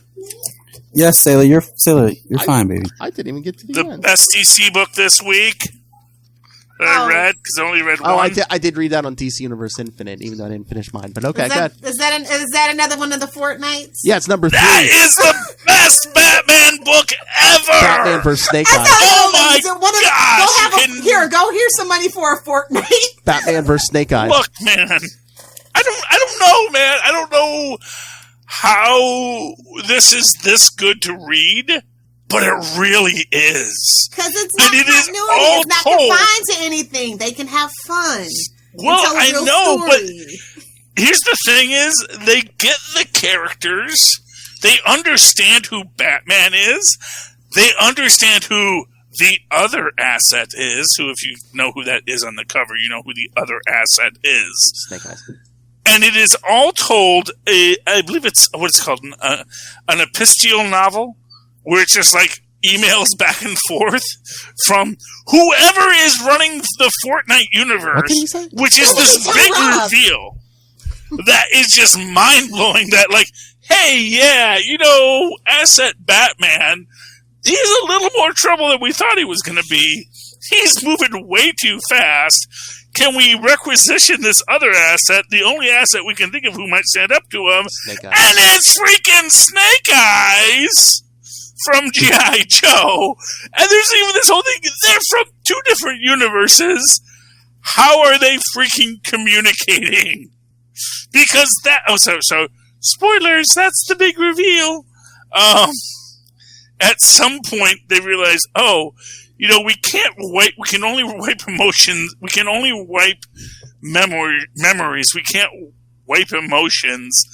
Yes, Sailor, you're fine, baby. I didn't even get to the end. The best DC book this week that I read, because I only read one. Oh, I did read that on DC Universe Infinite, even though I didn't finish mine. But okay, good. Is that another one of the Fortnites? Yeah, it's number 3. That is the best Batman book ever! Batman vs. Snake Eyes. Oh my gosh! Go here's some money for a Fortnite. Batman vs. Snake Eyes. Look, man, I don't know, man. I don't know how this is this good to read, but it really is. Because it's not continuity. It's not confined to anything. They can have fun. Well, I know, but here's the thing is, they get the characters. They understand who Batman is. They understand who the other asset is, who, if you know who that is on the cover, you know who the other asset is. Snake Eyes. And it is all told, I believe it's, what it's called, an epistolary novel, where it's just emails back and forth from whoever is running the Fortnite universe, which is this big reveal that is just mind-blowing that, hey, yeah, asset Batman, he's a little more trouble than we thought he was going to be. He's moving way too fast. Can we requisition this other asset, the only asset we can think of who might stand up to him, and it's freaking Snake Eyes from G.I. Joe. And there's even this whole thing, they're from 2 different universes. How are they freaking communicating? Because so spoilers, that's the big reveal. At some point, they realize, we can't wipe. We can only wipe emotions. We can only wipe memories. We can't wipe emotions.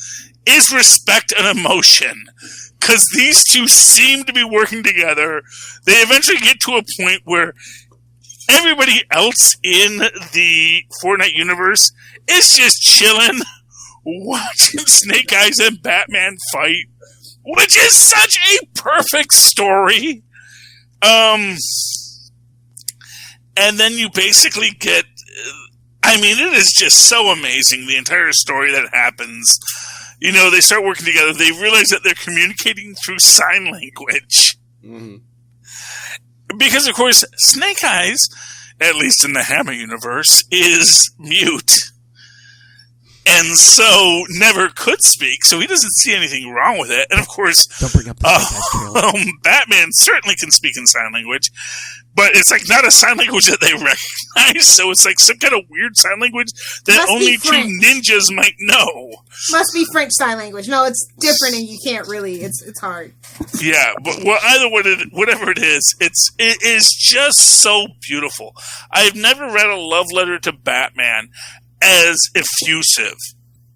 Is respect an emotion? Because these two seem to be working together. They eventually get to a point where everybody else in the Fortnite universe is just chilling, watching Snake Eyes and Batman fight, which is such a perfect story. And then you basically get, it is just so amazing, the entire story that happens. They start working together. They realize that they're communicating through sign language. Mm-hmm. Because, of course, Snake Eyes, at least in the Hammer universe, is mute. And so never could speak, so he doesn't see anything wrong with it. And, of course, don't bring up the Batman certainly can speak in sign language, but it's like not a sign language that they recognize, so it's like some kind of weird sign language that only two ninjas might know. Must be French sign language. No, it's different, and you can't really. It's hard. Yeah, but whatever it is just so beautiful. I've never read a love letter to Batman as effusive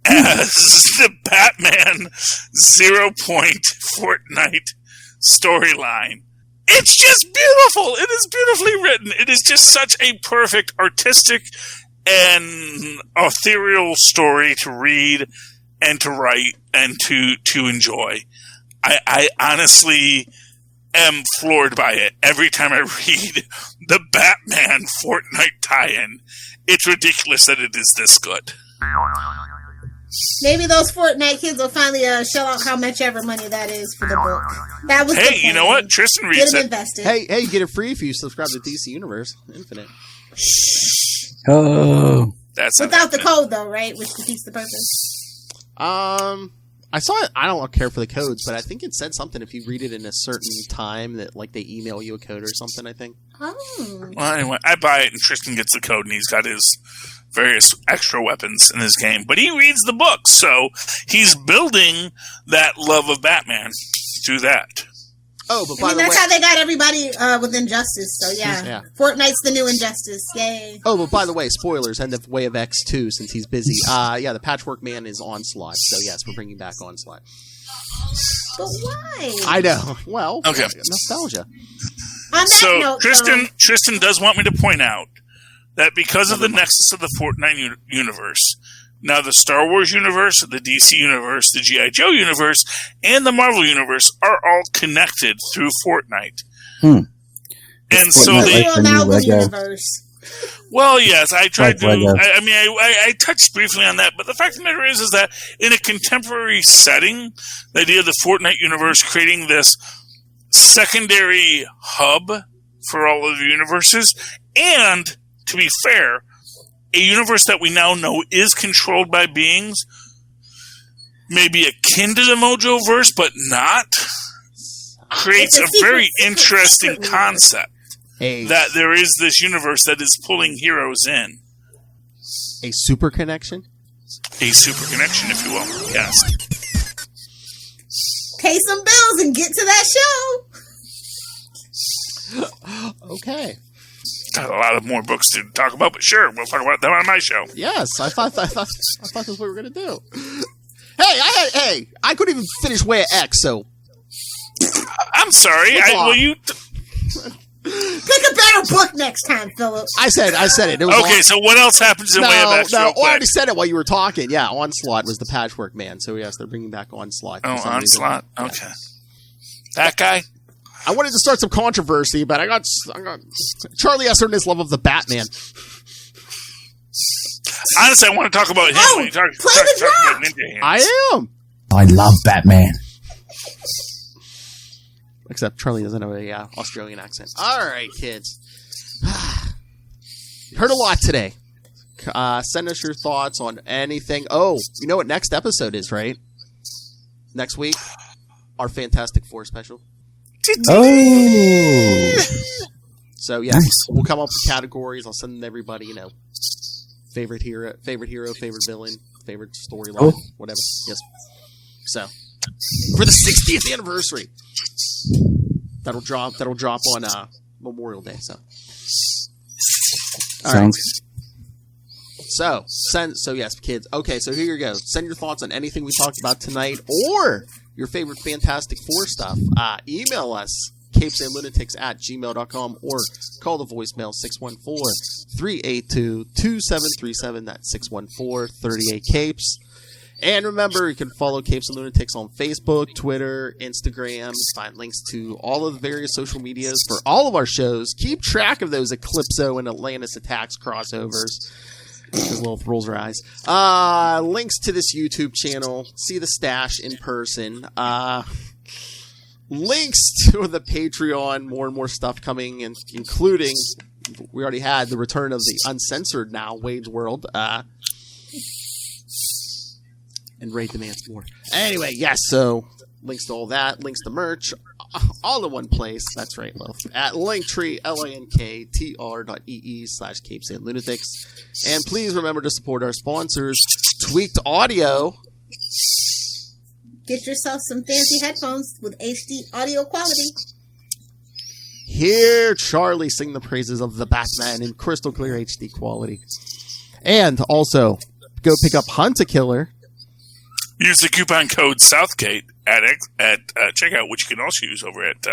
as the Batman 0 Point Fortnite storyline. It's just beautiful. It is beautifully written. It is just such a perfect artistic and ethereal story to read and to write and to enjoy. I honestly am floored by it every time I read the Batman Fortnite tie-in. It's ridiculous that it is this good. Maybe those Fortnite kids will finally shell out how much ever money that is for the book. That was you know what? Tristan reads Get it. Invested. Hey, you get it free if you subscribe to DC Universe Infinite. Oh. That's without the code, though, right? Which defeats the purpose. I saw it. I don't care for the codes, but I think it said something if you read it in a certain time that like they email you a code or something. I think. Oh. Well, anyway, I buy it, and Tristan gets the code, and he's got his various extra weapons in his game. But he reads the book, so he's building that love of Batman through that. Oh, but by the way, that's how they got everybody with Injustice. So yeah, Fortnite's the new Injustice. Yay! Oh, but by the way, spoilers: end of Way of X 2 since he's busy. The Patchwork Man is Onslaught. So yes, we're bringing back Onslaught. But why? I know. Well, okay, nostalgia. On that note, Tristan does want me to point out that because of the nexus of the Fortnite universe. Now, the Star Wars universe, the DC universe, the G.I. Joe universe, and the Marvel universe are all connected through Fortnite. And so they... universe. Well, yes, I tried to... I touched briefly on that, but the fact of the matter is that in a contemporary setting, the idea of the Fortnite universe creating this secondary hub for all of the universes, and, to be fair... a universe that we now know is controlled by beings maybe akin to the Mojoverse, but not, creates a very interesting concept that there is this universe that is pulling heroes in. A super connection? A super connection, if you will. Yes. Pay some bills and get to that show. Okay. Got a lot of more books to talk about, but sure, we'll talk about them on my show. Yes, I thought that's what we were going to do. Hey, I couldn't even finish Way of X, so... I'm sorry. Pick a better book next time, Philip. I said it. It was okay, so what else happens in Way of X? No, I already said it while you were talking. Yeah, Onslaught was the Patchwork Man, so yes, they're bringing back Onslaught. Oh, Onslaught? Okay. That guy? I wanted to start some controversy, but I got Charlie Esser and his love of the Batman. Honestly, I want to talk about him. Play the drop! I am. I love Batman. Except Charlie doesn't have a Australian accent. All right, kids. Heard a lot today. Send us your thoughts on anything. Oh, you know what next episode is, right? Next week, our Fantastic Four special. Oh. So yes, nice. We'll come up with categories. I'll send everybody, favorite hero, favorite villain, favorite storyline, whatever. Yes. So for the 60th anniversary. That'll drop on Memorial Day. So, all right. So yes, kids. Okay, so here you go. Send your thoughts on anything we talked about tonight, or your favorite Fantastic Four stuff. Email us, capesandlunatics@gmail.com, or call the voicemail 614-382-2737. That's 614-38-CAPES. And remember, you can follow Capes and Lunatics on Facebook, Twitter, Instagram. Find links to all of the various social medias for all of our shows. Keep track of those Eclipso and Atlantis Attacks crossovers. His little rolls her eyes. Links to this YouTube channel. See the stash in person. Links to the Patreon. More and more stuff coming, including, we already had the return of the uncensored now Wage World. And Raid demands more. Anyway, yes, so links to all that, links to merch, all in one place. That's right, Loaf. At Linktree, linktr.ee/capesandlunatics. And please remember to support our sponsors, Tweaked Audio. Get yourself some fancy headphones with HD audio quality. Hear Charlie sing the praises of the Batman in crystal clear HD quality. And also, go pick up Hunt a Killer. Use the coupon code Southgate at checkout, which you can also use over at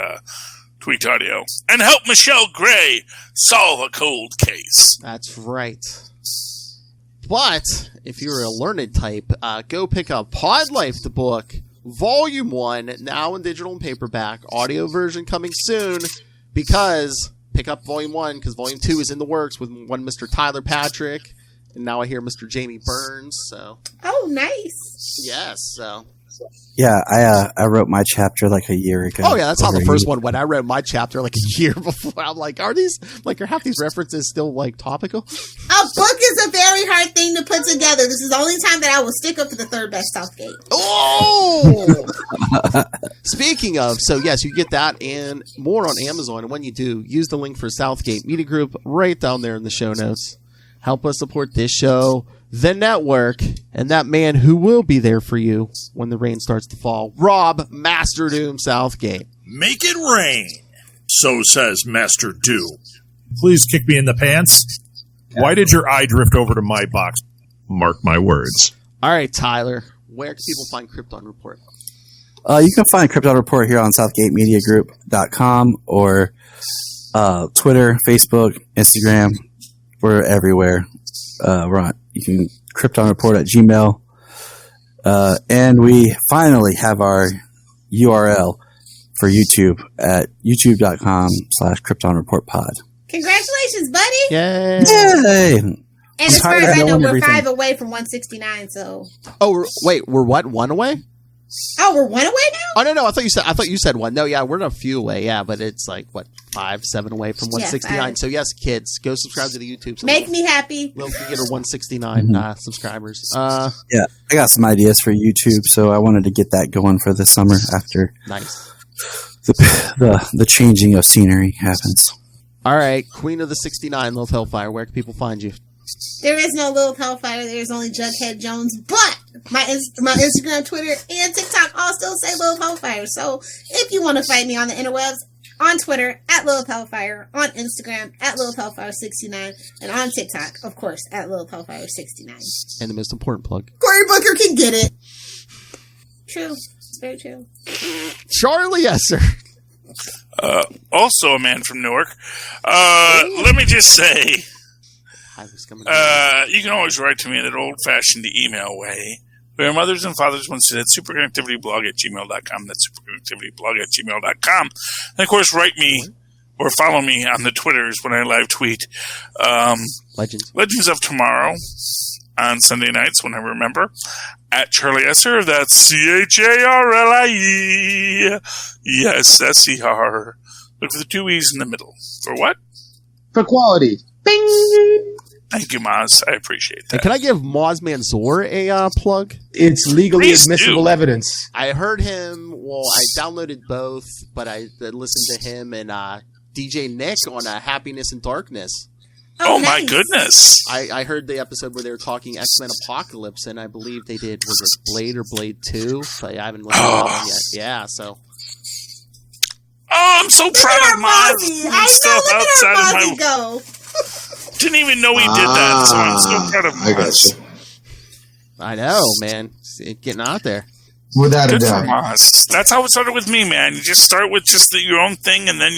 Tweaked Audio, and help Michelle Gray solve a cold case. That's right. But if you're a learned type, go pick up Pod Life, the book, Volume 1, now in digital and paperback, audio version coming soon, because pick up Volume 1, because Volume 2 is in the works with one Mr. Tyler Patrick. And now I hear Mr. Jamie Burns, so. Oh, nice. Yes, so. Yeah, I wrote my chapter like a year ago. Oh, yeah, that's how the first one went. I wrote my chapter like a year before. I'm like, are half these references still, like, topical? A book is a very hard thing to put together. This is the only time that I will stick up for the third best Southgate. Oh! Speaking of, so yes, you get that and more on Amazon. And when you do, use the link for Southgate Media Group right down there in the show notes. Help us support this show, the network, and that man who will be there for you when the rain starts to fall, Rob Master Doom Southgate. Make it rain, so says Master Doom. Please kick me in the pants. Why did your eye drift over to my box? Mark my words. All right, Tyler, where can people find Krypton Report? You can find Krypton Report here on SouthgateMediaGroup.com or Twitter, Facebook, Instagram. We're everywhere. You can Krypton Report at Gmail. And we finally have our URL for YouTube at youtube.com/KryptonReportPod. Congratulations, buddy. Yay! And as far as I know, we're 5 away from 169, so. Oh, wait, we're what? 1 away? Oh, we're 1 away now? Oh, no, I thought you said 1. No, yeah, we're a few away, yeah, but it's like, what, 5, 7 away from 169. Yeah, so, yes, kids, go subscribe to the YouTube. So make me happy. We'll get our 169 subscribers. Yeah, I got some ideas for YouTube, so I wanted to get that going for the summer after the changing of scenery happens. All right, Queen of the 69, Lilith Hellfire, where can people find you? There is no Lilith Hellfire. There's only Jughead Jones. But my Instagram, Twitter, and TikTok all still say Lilith Hellfire. So if you want to fight me on the interwebs, on Twitter, at Lilith Hellfire, on Instagram, at Lilith Hellfire69, and on TikTok, of course, at Lilith Hellfire69. And the most important plug. Cory Booker can get it. True. It's very true. Charlie, yes, sir. Also a man from Newark. Let me just say, you can always write to me in that old-fashioned email way. Where mothers and fathers once said, superconnectivityblog@gmail.com. That's superconnectivityblog@gmail.com. And, of course, write me or follow me on the Twitters when I live tweet. Legends of Tomorrow on Sunday nights when I remember. At Charlie Esser, that's CHARLIE. Yes, SER. Look for the 2 E's in the middle. For what? For quality. Bing! Thank you, Maz. I appreciate that. And can I give Maz Manzoor a plug? It's legally admissible evidence. I heard him. Well, I downloaded both, but I listened to him and DJ Nick on Happiness and Darkness. Oh my goodness! I heard the episode where they were talking X-Men Apocalypse, and I believe they did, was it Blade or Blade 2? But I haven't listened to that one yet. Yeah, so. Oh, I'm so proud of Mozzie. I know, look at our Mozzie go. Didn't even know he did that, so I'm so proud of Moz. I got you. I know, man. It's getting out there. Without a Good for doubt. Moz. That's how it started with me, man. You just start with just your own thing, and then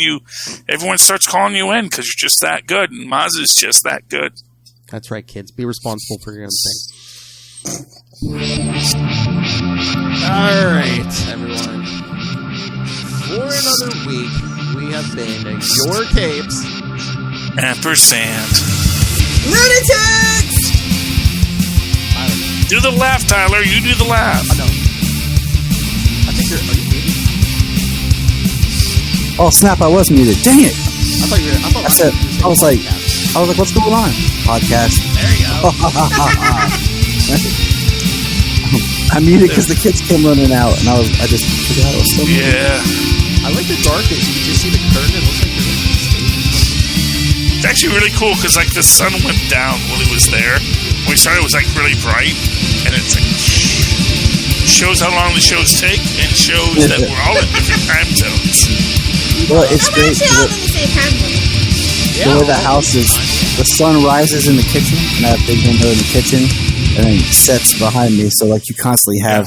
everyone starts calling you in because you're just that good, and Moz is just that good. That's right, kids. Be responsible for your own thing. All right, everyone. For another week, we have been your capes. Ampersand. Lunatics! Do the laugh, Tyler. You do the laugh. I know. I think are you muted? Oh snap! I was muted. Dang it! I thought you were. I was like, what's going on? Podcast. There you go. I muted because the kids came running out, and I just forgot I was still muted. Yeah. I like the darkness. You just see the curtain. It looks like you're in the stage. It's actually really cool because like the sun went down while he was there. When we started, it was like really bright, and it's like shows how long the shows take, and shows that we're all in different time zones. Well, it's I'm great. actually all in the same time zone. The way the house is, the sun rises in the kitchen, and I have a big window in the kitchen, and then it sets behind me, so like you constantly have